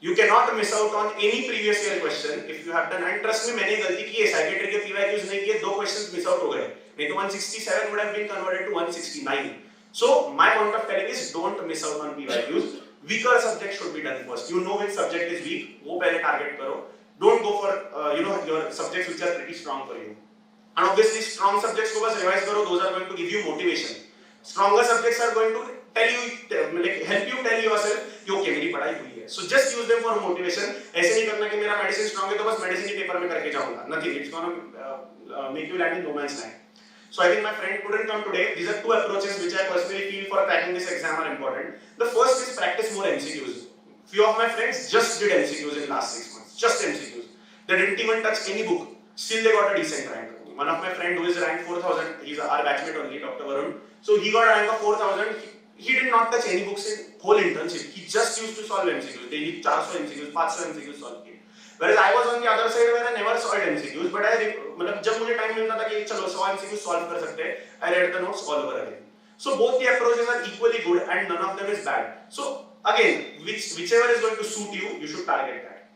You cannot miss out on any previous year question if you have done. And trust me, मैंने गलती की है, psychiatry के PYQs नहीं किए, 2 questions miss out हो गए, नहीं तो 167 would have been converted to 169. So my point of telling is don't miss out on PYQs. Weaker subject should be done first. You know which subject is weak, वो पहले target करो. Don't go for your subjects which are pretty strong for you. And obviously strong subjects को बस revise करो. Those are going to give you motivation. Stronger subjects are going to tell you, like help you tell yourself कि okay मेरी पढ़ाई हुई है. So just use them for motivation. ऐसे नहीं करना कि मेरा medicine strong है तो बस medicine ही पेपर में करके जाऊँगा. Nothing. It's gonna make you land in no man's land. So I think my friend couldn't come today. These are 2 approaches which I personally feel for cracking this exam are important. The first is practice more MCQs. Few of my friends just did MCQs in last 6 months. Just MCQs. They didn't even touch any book. Still they got a decent rank. One of my friend who is ranked 4000, he's our batchmate only, Dr. Varun. So he got a rank of 4000. He did not touch any books in whole internship. He just used to solve MCQs. Daily 400 MCQs, 500 MCQs solve किए. Whereas I was on the other side where I never solved MCQs, but मतलब जब मुझे time मिलता था कि चलो 100 MCQs solve कर सकते हैं, I read the notes all over again. So both the approaches are equally good and none of them is bad. So again, whichever is going to suit you, you should target that.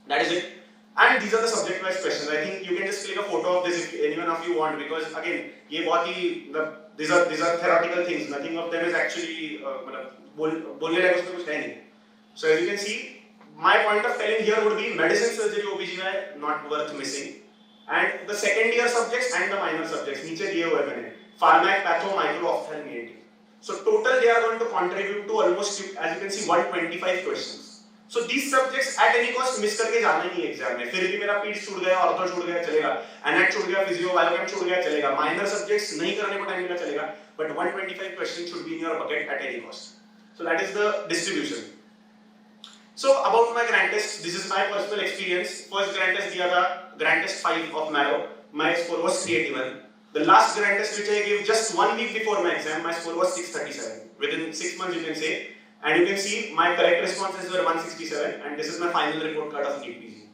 That is it. And these are the subject-wise questions. I think you can just click a photo of this if anyone of you want, because again, ये बहुत ही these are theoretical things. Nothing of them is actually बोलने लायक उसमें कुछ है नहीं. So as you can see, my point of telling here would be medicine, surgery, OBGYN not worth missing, and the second year subjects and the minor subjects नीचे दिए हुए मैंने pharmac, patho, micro, ophthalm, ENT. So total they are going to contribute to almost, as you can see, 125 questions. So these subjects at any cost miss करके जाना नहीं है exam में. फिर भी मेरा पीड छूट गया, ऑर्थो छूट गया चलेगा, एनेट छूट गया, फिजियो, बायोकेम छूट गया चलेगा, माइनर सब्जेक्ट्स नहीं करने को टाइम मिला चलेगा, but 125 questions should be in your bucket at any cost. So that is the distribution. So about my grand test, this is my personal experience. First grand test दिया था, grand test 5 of Marrow. My score was 381. The last grand test which I gave just 1 week before my exam, my score was 637. Within 6 months you can say. And you can see my correct responses were 167, and this is my final report card of NEET PG.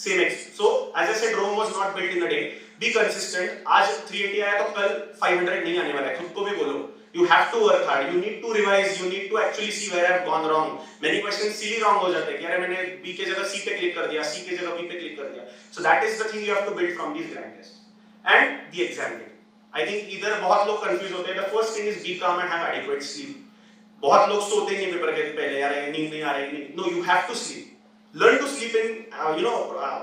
Same X. So as I said, Rome was not built in a day. Be consistent. आज 380 आया तो कल 500 नहीं आने वाला है. खुद को भी बोलो. You have to work hard. You need to revise. You need to actually see where I have gone wrong. Many questions silly wrong हो जाते हैं कि अरे मैंने B के जगह C पे क्लिक कर दिया, C के जगह B पे क्लिक कर दिया. So that is the thing you have to build from these grand tests. And the exam day. I think either बहुत लोग confused होते हैं. The first thing is be calm and have adequate sleep. बहुत लोग सोते नहीं paper के पहले, यार नींद नहीं आ रही. No, you have to sleep. Learn to sleep in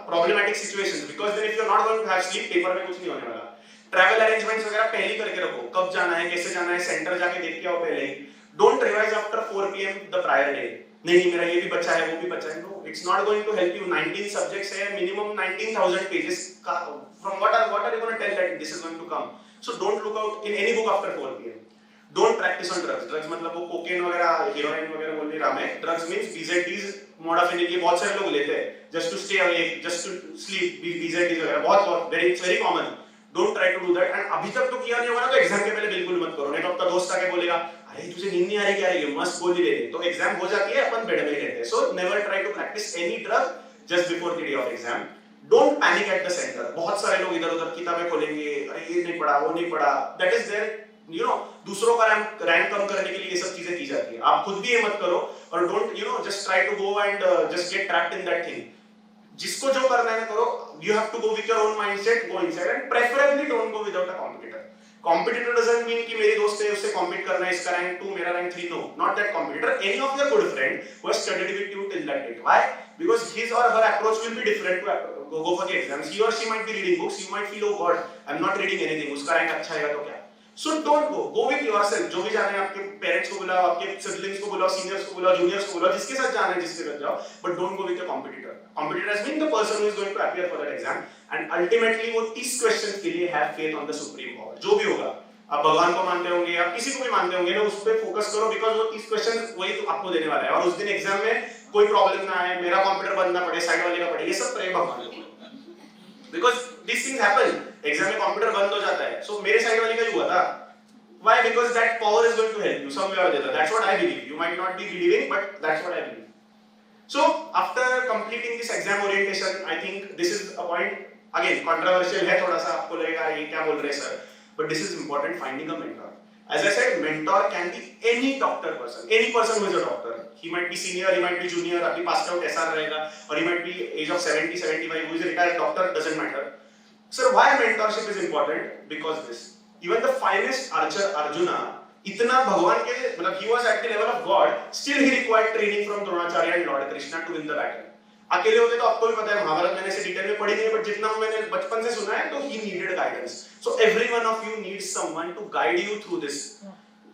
problematic situations, because then if you're not going to have sleep, paper में कुछ नहीं होने वाला. ट्रैवल अरेंजमेंट्स वगैरह पहले ही करके रखो. कब जाना है, कैसे जाना है, सेंटर जाके देख के आओ पहले ही. Don't revise after 4 PM the prior day. नहीं मेरा ये भी बच्चा है, वो भी बच्चा है. No, it's not going to help you. 19 subjects है, minimum 19,000 pages. From what are you going to tell that this is going to come? So don't look out in any book after 4 PM. Don't practice on drugs. Drugs मतलब वो cocaine वगैरह, heroin वगैरह बोल नहीं रहा मैं. Drugs means BZDs, मोडाफिनिक, ये बहुत सारे लोग लेते हैं. Just to stay awake, just to sleep, BZDs वगैरह बहुत it's very common. Don't try to do that. And अभी तक तो किया नहीं होगा ना तो एग्जाम के पहले बिल्कुल मत करो. नहीं तो आपका दोस्त आके बोलेगा, अरे तुझे नींद नहीं आ रही क्या है, ये मस्त गोली ले ले. तो एग्जाम हो जाती है, अपन बेड में ही रहते हैं. So never try to practice any drug just before the day of exam. Don't panic at the center. बहुत सारे लोग इधर-उधर किताबें खोलेंगे, अरे ये नहीं पढ़ा, वो नहीं पढ़ा. That is their दूसरों का रैंक कम करने के लिए ये सब चीजें की जाती है. आप खुद भी ये मत करो और don't just try to go and just get trapped in that thing. जिसको जो करना है ना करो. You have to go with your own mindset, go inside and preferably don't go without a competitor. Competitor doesn't mean कि मेरी दोस्त है उससे कॉम्पीट करना है, इसका रैंक 2 मेरा rank 3. No, not that competitor. Any of your good friend who has studied with you till that date. Why? Because his or her approach will be different to go for the exams. He or she might be reading books. You might feel, oh God, I'm not reading anything. उसका rank अच्छा आएगा तो क्या? So don't go with yourself. जो भी जाना है आपके पेरेंट्स को बुलाओ, आपके सिबलिंग्स को बुलाओ, सीनियर्स को बुलाओ, जूनियर्स को बुलाओ, जिसके साथ जाना है जिसके साथ जाओ. But don't go with a competitor. Competitor has been the person who is going to appear for that exam. And ultimately वो 30 questions के लिए have faith on the supreme power. जो भी होगा, आप भगवान को मानते होंगे, आप किसी को भी मानते होंगे ना, उस पे फोकस करो. बिकॉज वो 30 क्वेश्चन वही तो आपको देने वाला है. और उस दिन एग्जाम में कोई प्रॉब्लम ना आए, मेरा कंप्यूटर बंद ना पड़े, साइड वाले का पड़े, ये सब प्रे भगवान को. Because this things happen. Exam में कंप्यूटर बंद हो जाता है. सो मेरे साइड वाले का ही हुआ था. Why? Because that power is going to help you somewhere or the other. That's what I believe. You might not be believing, but that's what I believe. So after completing this exam orientation, I think this is a point again controversial है थोड़ा सा. आपको लगेगा ये क्या बोल रहे हैं sir, but this is important. Finding a mentor. As I said, mentor can be any doctor person, any person who is a doctor. He might be senior, he might be junior, अभी passed out SR रहेगा, or he might be age of 70, 75, who is a retired doctor, doesn't matter. Sir, why mentorship is important? Because this. Even the finest archer Arjuna, इतना भगवान के मतलब he was at the level of God, still he required training from Dronacharya and Lord Krishna to win the battle. अकेले होते तो आपको भी पता है, महाभारत मैंने से डिटेल में पढ़ी नहीं है, बट जितना मैंने बचपन से सुना है तो he needed guidance. So every one of you needs someone to guide you through this,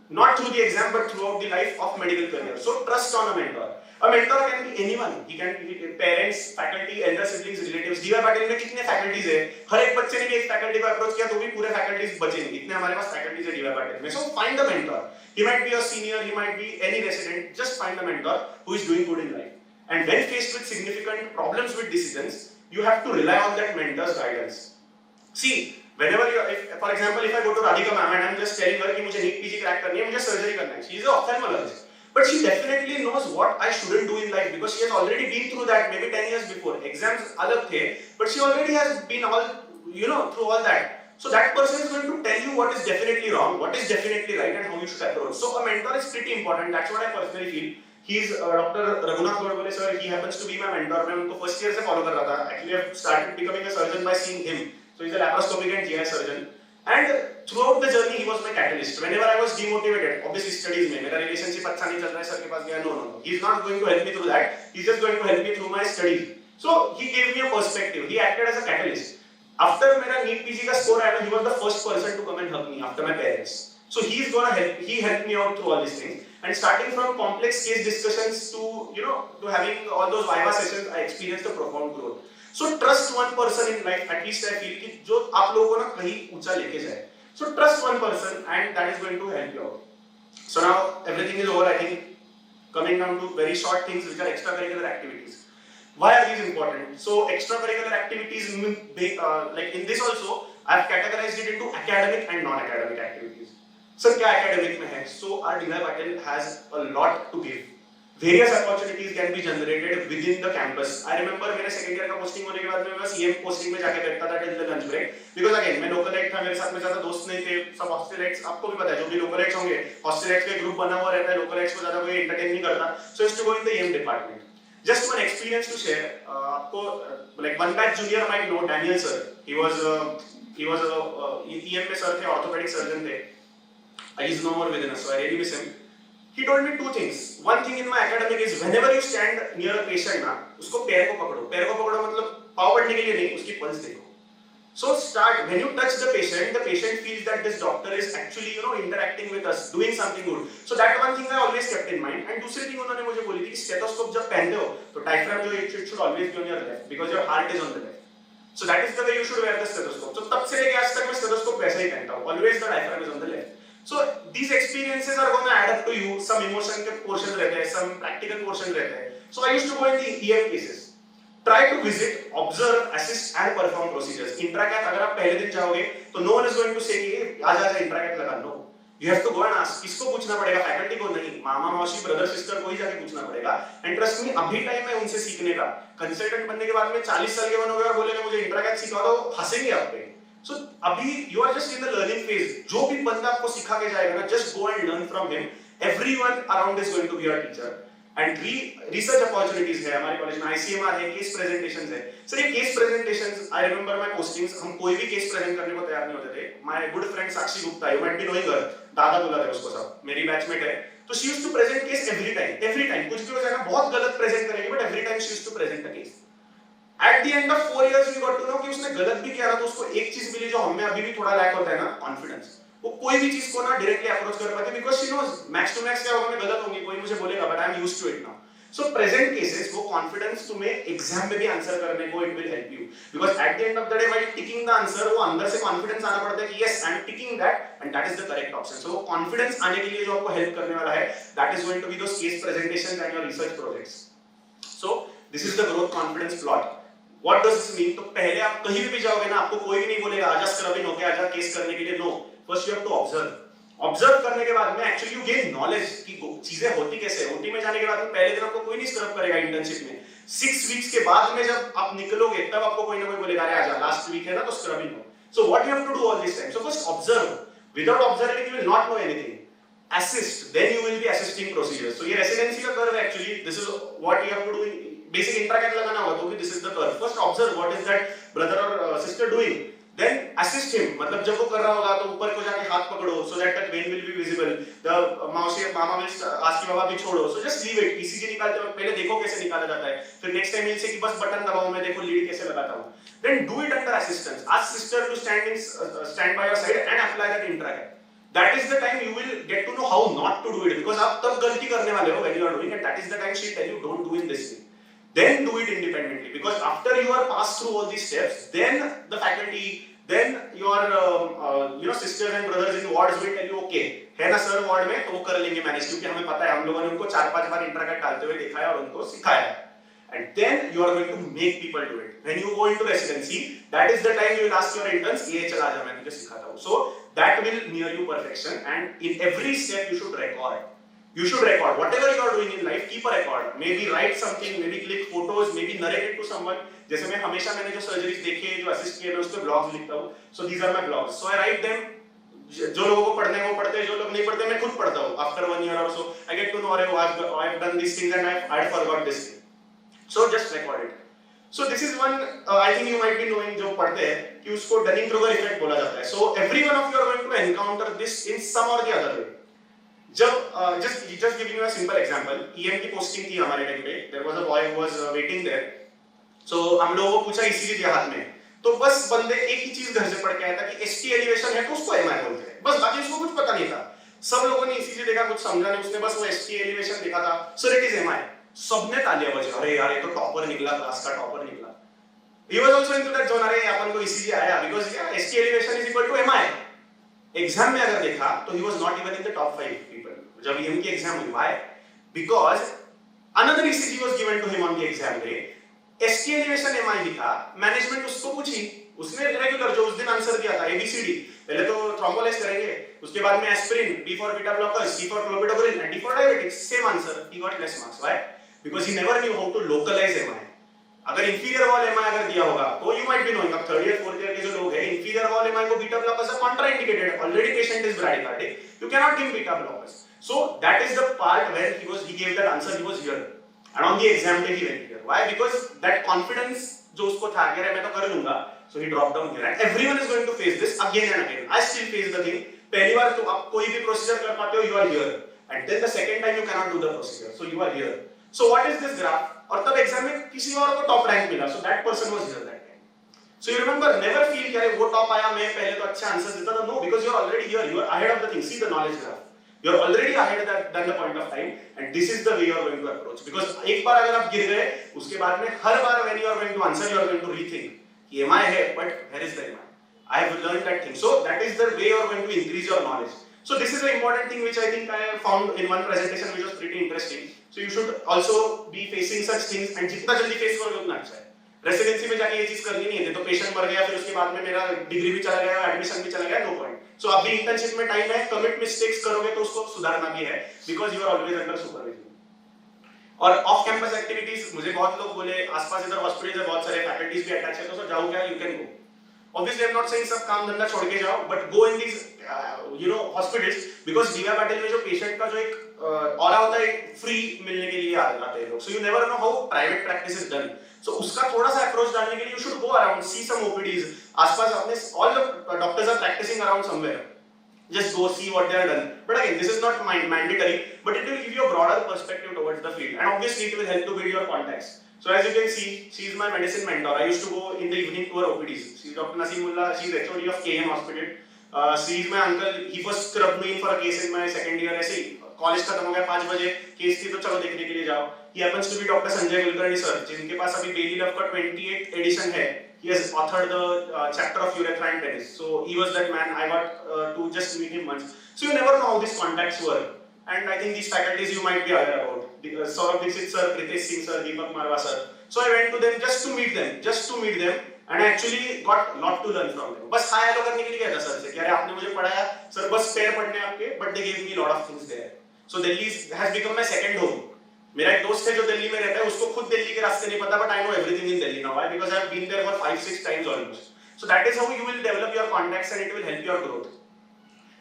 not through the exam but throughout the life of medical career. So trust on a mentor. A mentor can be anyone. He can be parents, faculty, elder siblings, relatives. DY Patil में कितने faculties है? हर एक बच्चे ने भी एक faculty को approach किया तो भी पूरे faculties बचे नहीं. इतने हमारे पास faculties है DY Patil में. So find a mentor. He might be a senior, he might be any resident. Just find a mentor who is doing good in life. And when faced with significant problems with decisions, you have to rely on that mentor's guidance. See, whenever you, for example, if I go to Radhika ma'am and I'm just telling her कि मुझे NEET PG crack करनी है, मुझे surgery करना है. She is an ophthalmologist, but she definitely knows what I shouldn't do in life because she has already been through that maybe 10 years before. Exams अलग थे, but she already has been all, through all that. So that person is going to tell you what is definitely wrong, what is definitely right, and how you should approach. So a mentor is pretty important. That's what I personally feel. He is Dr. Raghunath Godbole sir. He happens to be my mentor. मैं उनको first year से follow कर रहा था. Actually, I started becoming a surgeon by seeing him. So he's a laparoscopic and GI surgeon. And throughout the journey, he was my catalyst. Whenever I was demotivated, obviously studies में मेरा relationship अच्छा नहीं चल रहा है sir के पास गया. No. He's not going to help me through that. He's just going to help me through my studies. So he gave me a perspective. He acted as a catalyst. After मेरा NEET PG का score आया, he was the first person to come and hug me after my parents. So he's gonna help. He helped me out through all these things. And starting from complex case discussions to having all those viva sessions, I experienced a profound growth. So trust one person in life. At least I feel कि जो आप लोगों को ना कहीं ऊंचा लेके जाए. So trust one person, and that is going to help you out. So now everything is over. I think coming down to very short things which are extracurricular activities. Why are these important? So extracurricular activities, like in this also, I have categorized it into academic and non-academic activities. Sir, क्या academic में है? So our DY Patil has a lot to give. Various opportunities can be generated within the campus. I remember मेरे second year का posting होने के बाद में मैं CM posting में जाके बैठता था till the lunch break. Because again मैं localite था, मेरे साथ में ज़्यादा दोस्त नहीं थे, सब hostelites. आपको भी पता है जो भी localites होंगे, hostelites का group बना हुआ रहता है, localites को ज़्यादा कोई entertain नहीं करता. So I used to go in the EM department. Just one experience to share. आपको like one batch junior might know Daniel sir. He was EM में sir थे, orthopedic surgeon थे. He is no more within us, so I really miss him. He told me two things. One thing in my academic is whenever you stand near a patient ना, उसको पैर को पकड़ो. पैर को पकड़ो मतलब पाव पढ़ने के लिए नहीं, उसकी पल्स देखो. So start when you touch the patient feels that this doctor is actually interacting with us, doing something good. So that one thing I always kept in mind. And दूसरी thing उन्होंने मुझे बोली थी कि stethoscope जब पहनते हो तो diaphragm जो it should always be on your left because your heart is on the left. So that is the way you should wear the stethoscope. So तब से लेके आज तक मैं stethoscope वैसा ही पहनता हूँ. Always the diaphragm is on the left. So these experiences are going to add up to you. Some emotion के portions रहते हैं, some practical portions रहते हैं. So I used to go in the EM cases. Try to visit, observe, assist and perform procedures. Intracat अगर आप पहले दिन जाओगे तो no one is going to say कि आजा intracat लगा. No. You have to go and ask. किसको पूछना पड़ेगा? Faculty को नहीं. मामा मौसी brother sister को ही जाके पूछना पड़ेगा. And trust me, अभी टाइम है उनसे सीखने का. Consultant बनने के बाद में 40 साल के बनोगे और बोलेंगे मुझे intracat सिखा दो, हंसेंगे आप पे. So अभी you are just in the learning phase. जो भी बंदा आपको सिखा के जाएगा ना, just go and learn from him. Everyone around is going to be your teacher. And research opportunities है हमारे कॉलेज में, ICMR है, case presentations है. Sir ये case presentations, I remember my postings, हम कोई भी case present करने को तैयार नहीं होते थे. My good friend Sakshi Gupta, you might be knowing her, दादा बोला था उसको सब, मेरी बैचमेट है. तो she used to present case every time. कुछ भी हो जाएगा बहुत गलत present करेगी, but every time she used to present a case. At the end of 4 years we got to know कि उसने गलत भी किया था तो उसको एक चीज मिली जो हमें अभी भी थोड़ा लैक होता है ना, कॉन्फिडेंस. वो कोई भी चीज को ना डायरेक्टली अप्रोच कर पाती because she knows max to max क्या होगा, मैं गलत होंगी, कोई मुझे बोलेगा but I am used to it now. So present cases वो कॉन्फिडेंस तुम्हें एग्जाम में भी आंसर करने को it will help you because at the end of the day while ticking the answer वो अंदर से कॉन्फिडेंस आना पड़ता है कि yes I am ticking that and that is the correct option. सो वो कॉन्फिडेंस आने के लिए जो आपको हेल्प करने वाला है that is going to be those case presentations and your research projects. So this is the growth confidence plot. What does this mean? तो पहले आप कहीं भी जाओगे ना, आपको कोई भी नहीं बोलेगा आजा स्क्रबिंग होके आजा केस करने के लिए. No, first you have to observe करने के बाद में एक्चुअली यू गेन नॉलेज कि चीजें होती कैसे. ओटी में जाने के बाद में पहले दिन आपको कोई नहीं स्क्रब करेगा इंटर्नशिप में. 6 वीक्स के बाद में जब आप निकलोगे तब आपको कोई ना कोई बोलेगा अरे आजा लास्ट वीक है ना तो स्क्रबिंग हो. So what you have to do all this time? So first observe. Without observing, you will not know anything. Assist, then you will be assisting procedures. So ये residency का curve actually, this is what you have to do in basic intracat लगाना होगा तो this is the curve. First observe what is that brother or sister doing. Then assist him. मतलब जब वो कर रहा होगा तो ऊपर को जाके हाथ पकड़ो so that the vein will be visible. The mama will ask you बाबा भी छोड़ो. So just leave it. ECG निकालते वक्त पहले देखो कैसे निकाला जाता है. फिर next time इनसे कि बस बटन दबाओ मैं देखो लीड कैसे लगाता हूँ. Then do it under assistance. Ask sister to stand by your side and apply that intracat. That is the time you will get to know how not to do it because आप तब गलती करने वाले हो when you are doing it. That is the time she tell you don't do in this way. Then do it independently because after you are passed through all these steps, then the faculty, then your sisters and brothers in wards will tell you okay है ना sir ward में तो वो कर लेंगे manage क्योंकि हमें पता है हम लोगों ने उनको 4-5 बार इंट्राकैट डालते हुए देखा है और उनको सिखाया है. And then you are going to make people do it. When you go into residency, that is the time you will ask your interns, ये चला जा मैं तुझे सिखाता हूँ. So that will near you perfection. And in every step you should record. You should record whatever you are doing in life. Keep a record. Maybe write something. Maybe click photos. Maybe narrate it to someone. जैसे मैं हमेशा मैंने जो surgeries देखी है, जो assist किए मैं उस पे ब्लॉग्स लिखता हूँ. So these are my blogs. So I write them. जो लोगों को पढ़ने वो पढ़ते हैं, जो लोग नहीं पढ़ते मैं खुद पढ़ता हूँ. After 1 year or so, I get to know अरे I've done these things and I forgot this thing. So just record it. So this is one I think you might be knowing जो पढ़ते हैं कि उसको Dunning-Kruger effect बोला जाता है. So every one of you are going to encounter this in some or the other way. जब just giving you a simple example, EM की posting थी हमारे टाइम पे. There was a boy who was waiting there. So हम लोगों को पूछा ECG दिया हाथ में. तो बस बंदे एक ही चीज घर से पढ़ के आया था कि ST एलिवेशन है तो उसको MI बोलते हैं. बस बाकी उसको कुछ पता नहीं था. सब लोगों ने ECG देखा कुछ समझा नहीं उसने बस वो ST एलिवेशन देखा था. So it is MI. सबने तालियां बजा अरे यार ये तो टॉपर निकला क्लास का टॉपर निकला. He was also into that zone अरे अपन को ECG आया because yeah ST elevation is equal to MI. Exam में अगर देखा तो he was not even in the top 5 people जब EM की एग्जाम हुई. Why? Because another ECG was given to him on the exam day. ST elevation MI ही था. Management उसको पूछी उसने रेगुलर जो उस दिन आंसर दिया था ABCD पहले तो थ्रोम्बोलाइज करेंगे उसके बाद में aspirin B for beta blockers C for clopidogrel and D for diuretics same answer. He got less marks. Why? Because he never knew how to localize MI. अगर inferior wall MI अगर दिया होगा तो you might be knowing अब 3rd year 4th year के जो लोग हैं inferior wall MI को beta blockers are contraindicated. Already patient is bradycardic. You cannot give beta blockers. So that is the part where he gave that answer. He was here and on the exam day he went here. Why? Because that confidence जो उसको था कि मैं तो कर लूँगा. So he dropped down here and everyone is going to face this again and again. I still face the thing. पहली बार तो आप कोई भी procedure कर पाते हो you are here and then the second time you cannot do the procedure. So you are here. So what is this graph? और तब एग्जाम में किसी और को टॉप रैंक मिला. So that person was here that time. So you remember never feel कि अरे वो टॉप आया मैं पहले तो अच्छे आंसर देता था. No, because you are already here. You are ahead of the thing. See the knowledge graph. You are already ahead than the point of time and this is the way you are going to approach. Because एक बार अगर आप गिर गए उसके बाद में हर बार when you are going to answer you are going to rethink. कि MI है but where is the MI? I have learned that thing. So that is the way you are going to increase your knowledge. So this is an important thing which I think I found in one presentation which was pretty interesting. So you should also be facing such things and जितना जल्दी face करोगे उतना अच्छा है. Residency में जाके ये चीज करनी नहीं है तो पेशेंट मर गया फिर उसके बाद में मेरा डिग्री भी चला गया एडमिशन भी चला गया नो पॉइंट. सो अभी इंटर्नशिप में टाइम है कमिट मिस्टेक्स करोगे तो उसको सुधारना भी है because you are always under supervision. और ऑफ कैंपस एक्टिविटीज मुझे बहुत लोग बोले आसपास इधर हॉस्पिटल्स है बहुत सारे फैकल्टीज भी अटैच है तो सर जाओ क्या you can go. Obviously, I'm not saying सब काम धंधा छोड़ के जाओ, but go in these, hospitals because DIVA battle में जो patient का जो एक aura होता है free मिलने के लिए आते हैं लोग. So you never know how private practice is done. So उसका थोड़ा सा approach डालने के लिए you should go around, see some OPDs. आसपास अपने all the doctors are practicing around somewhere. Just go see what they are done. But again, this is not mandatory, but it will give you a broader perspective towards the field, and obviously it will help to build your contacts. So as you can see, she is my medicine mentor. I used to go in the evening to her OPDs. She is Dr. Naseemullah. She is HOD of KM Hospital. She is my uncle. He first scrubbed me in for a case in my second year. ऐसे college खत्म हो गया 5 बजे case थी तो चलो देखने के लिए जाओ. He happens to be Dr. Sanjay Kulkarni sir, जिनके पास अभी Bailey Love का 28th edition है. He has authored the chapter of urethra and penis. So he was that man. I got to just meet him once. So you never know how these contacts work. And I think these faculties you might be aware about. Saurabh Dixit sir, Pritesh Singh sir, Deepak Marwa sir. So I went to them just to meet them, and I actually got a lot to learn from them. बस hi hello करने के लिए गया था sir से कि अरे आपने मुझे पढ़ाया सर बस पैर पढ़ने आपके, but they gave me a lot of things there. So Delhi has become my second home. मेरा एक दोस्त है जो दिल्ली में रहता है उसको खुद दिल्ली के रास्ते नहीं पता, but I know everything in Delhi now. Why? Because I have been there for 5-6 times almost. So that is how you will develop your contacts and it will help your growth.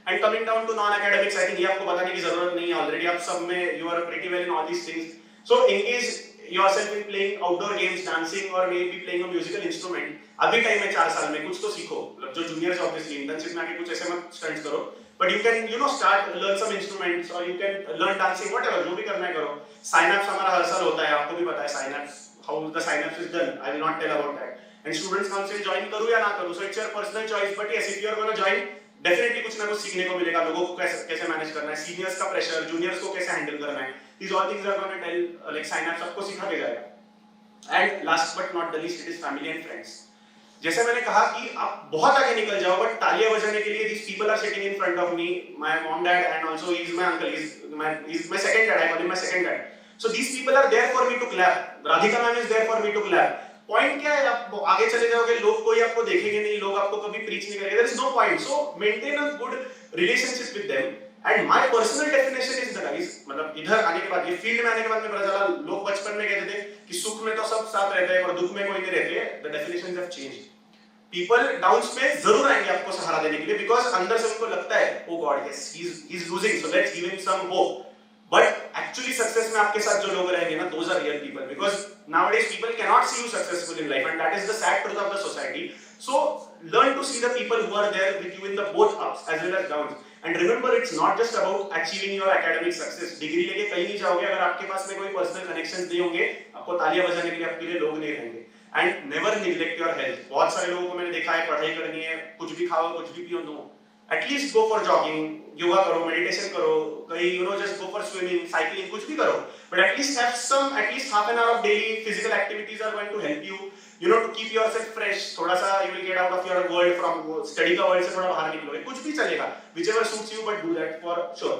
And coming down to non-academics, I think ये आपको बताने की जरूरत नहीं है, already आप सब में you are pretty well in all these things. So engage yourself in playing outdoor games, dancing or maybe playing a musical instrument. अभी टाइम है 4 साल में, कुछ तो सीखो. मतलब जो juniors obviously internship में आके कुछ ऐसे मत stunts करो. But you can start learn some instruments or you can learn dancing, whatever, जो भी करना है करो. Synapse हमारा हर साल होता है, आपको भी पता है synapse, how the synapse is done. I will not tell about that. And students council join करूँ या ना करूँ, so it's your personal choice. But yes, if you are gonna join, definitely कुछ ना कुछ सीखने को मिलेगा. लोगों को कैसे मैनेज करना है, सीनियर्स का प्रेशर, जूनियर्स को कैसे हैंडल करना है. These all things are going to tell like Synapse सबको सिखा के जाएगा. And last but not the least, it is family and friends. जैसे मैंने कहा कि आप बहुत आगे निकल जाओ, बट तालियां बजाने के लिए these people are sitting in front of me, my mom, dad, and also he is my uncle, he's my second dad. I call him my second dad. So these people are there for me to clap. Radhika ma'am is there for me to clap. Point क्या है, आप आगे चले जाओगे, लोग कोई आपको देखेंगे नहीं, लोग आपको कभी प्रीच नहीं करेंगे. There is no point. So maintain a good relationship with them. And my personal definition is the guys, मतलब इधर आने के बाद, ये फील्ड में आने के बाद में पता चला, लोग बचपन में कहते थे कि सुख में तो सब साथ रहते हैं और दुख में कोई नहीं रहते. The definitions have changed. People downs में जरूर आएंगे आपको सहारा देने के लिए, बिकॉज़ अंदर से उनको लगता है oh god yes he is losing, so let's give him some hope. But actually success में आपके साथ जो लोग रहेंगे ना, those are real people, because nowadays people cannot see you successful in life, and that is the sad truth of the society. So learn to see the people who are there with you in the both ups as well as downs. And remember, it's not just about achieving your academic success. Degree लेके कहीं नहीं जाओगे अगर आपके पास में कोई personal connections नहीं होंगे, आपको तालियां बजाने के लिए आपके लिए लोग नहीं रहेंगे. And never neglect your health. बहुत सारे लोगों को मैंने देखा है, पढ़ाई करनी है, कुछ भी खाओ, कुछ भी पियो, no. At least go for jogging, yoga करो, meditation करो, कहीं just go for swimming, cycling, कुछ भी करो. But at least have some, at least half an hour of daily physical activities are going to help you, to keep yourself fresh. थोड़ा सा you will get out of your world, from study का world से थोड़ा बाहर निकलोगे, कुछ भी चलेगा. Whichever suits you, but do that for sure.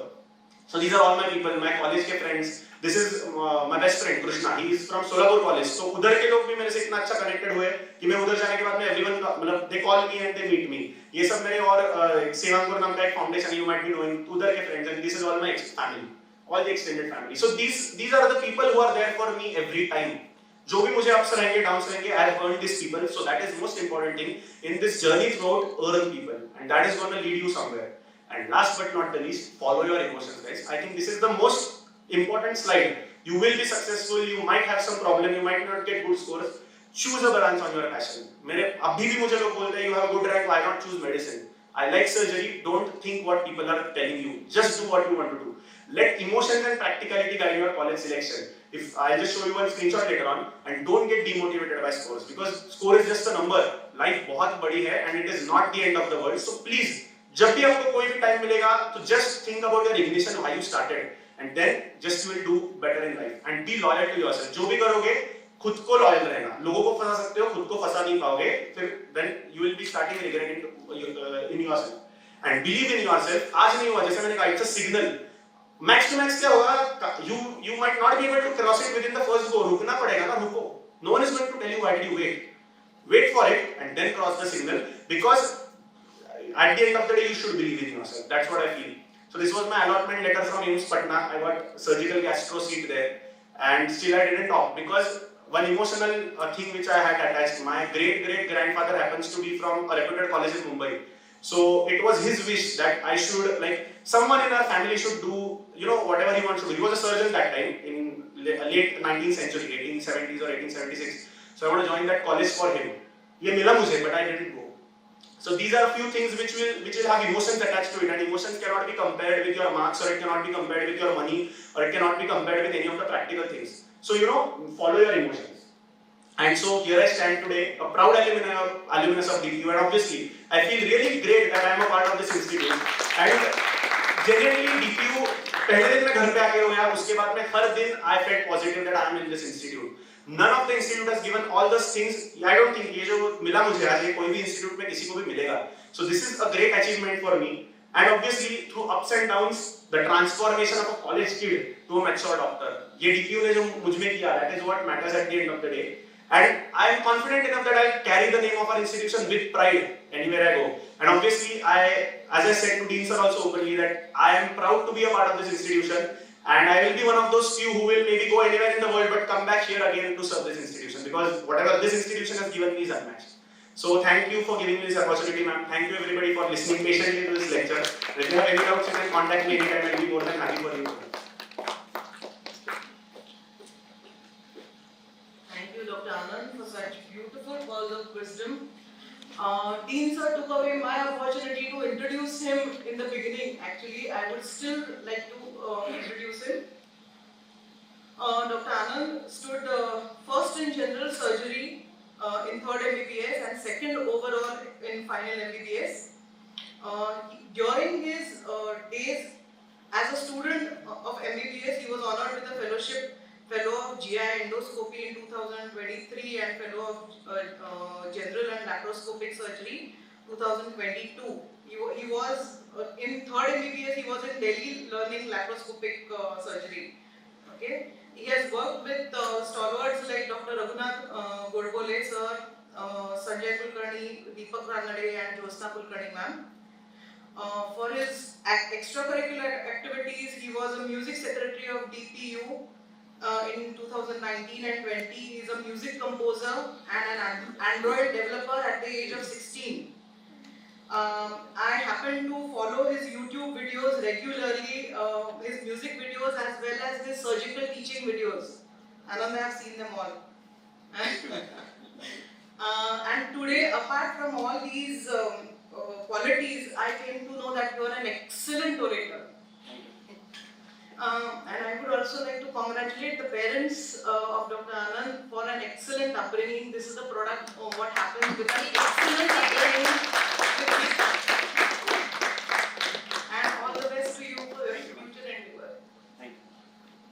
So these are all my people, my college के friends. This is my best friend Krishna. He is from Solapur College. So उधर के लोग भी मेरे से इतना अच्छा connected हुए कि मैं उधर जाने के बाद में everyone का मतलब they call me and they meet me. ये सब मेरे और सेवांकुर नाम का एक foundation you might be knowing, उधर के friends, and this is all my family, all the extended family. So these are the people who are there for me every time. जो भी मुझे ups रहेंगे, downs रहेंगे, I have earned these people. So that is most important thing in this journey throughout, earn people, and that is going to lead you somewhere. And last but not the least, follow your emotions, guys. I think this is the most important slide. You will be successful, you might have some problem, you might not get good scores. Choose a balance on your passion. मेरे अभी भी मुझे लोग बोलते हैं you have a good rank, why not choose medicine? I like surgery. Don't think what people are telling you. Just do what you want to do. Let emotions and practicality guide your college selection. If I'll just show you one screenshot later on, and don't get demotivated by scores, because score is just a number. Life बहुत बड़ी है and it is not the end of the world. So please, जब भी आपको कोई भी time मिलेगा, तो just think about your ignition, why you started. And then just you will do better in life, and be loyal to yourself. जो भी करोगे खुद को लॉयल रहना. लोगों को फंसा सकते हो, खुद को फंसा नहीं पाओगे, फिर then you will be starting regretting in yourself. And believe in yourself. आज नहीं हुआ, जैसे मैंने कहा, it's a signal. Max to max क्या होगा? You might not be able to cross it within the first go. रुकना पड़ेगा ना, रुको. No one is going to tell you why did you wait. Wait for it and then cross the signal, because at the end of the day you should believe in yourself. That's what I feel. So this was my allotment letter from AIIMS Patna. I got surgical gastro seat there, and still I didn't talk because one emotional thing which I had attached. My great grandfather happens to be from a reputed college in Mumbai. So it was his wish that I should, like, someone in our family should do, whatever he wants to do. He was a surgeon that time in late 19th century, 1870s or 1876. So I want to join that college for him. ये मिला मुझे, but I didn't go. So these are a few things which will have emotions attached to it, and emotions cannot be compared with your marks, or it cannot be compared with your money, or it cannot be compared with any of the practical things. So follow your emotions. And so here I stand today, a proud alumnus of DPU, and obviously I feel really great that I am a part of this institute. And genuinely DPU, पहले दिन मैं घर पे आके रोया, उसके बाद में हर दिन I felt positive that I am in this institute. None of the institute has given all those things. I don't think ये जो मिला मुझे आज, ये कोई भी institute में किसी को भी मिलेगा. So this is a great achievement for me. And obviously through ups and downs, the transformation of a college kid to a mature doctor. ये DPU ने जो मुझ में किया, that is what matters at the end of the day. And I am confident enough that I'll carry the name of our institution with pride anywhere I go. And obviously as I said to Dean sir also openly, that I am proud to be a part of this institution. And I will be one of those few who will maybe go anywhere in the world but come back here again to serve this institution, because whatever this institution has given me is unmatched. So thank you for giving me this opportunity, ma'am. Thank you everybody for listening patiently to this lecture. If you have any doubts, you can contact me anytime. I'll be more than happy for you. Thank you, Dr. Anand, for such beautiful pearls of wisdom. Dean sir took away my opportunity to introduce him in the beginning. Actually, I would still like to introduce him. Dr. Anand stood first in general surgery in 3rd MBBS and 2nd overall in final MBBS. During his days as a student of MBBS, he was honored with a fellowship, fellow of GI endoscopy in 2023 and fellow of general and laparoscopic surgery 2022. He was in 3rd MBBS, he was in Delhi learning laparoscopic surgery. Okay. He has worked with stalwarts like Dr. Raghunath Godbole sir, Sanjay Kulkarni, Deepak Ranade and Josna Kulkarni ma'am. For his extracurricular activities, he was a music secretary of DPU in 2019 and 20. He is a music composer and an Android developer at the age of 16. I happen to follow his YouTube videos regularly, his music videos as well as his surgical teaching videos. Anand, I have seen them all. And today, apart from all these qualities, I came to know that you are an excellent orator. And I would also like to congratulate the parents of Dr. Anand for an excellent upbringing. This is the product of what happens with an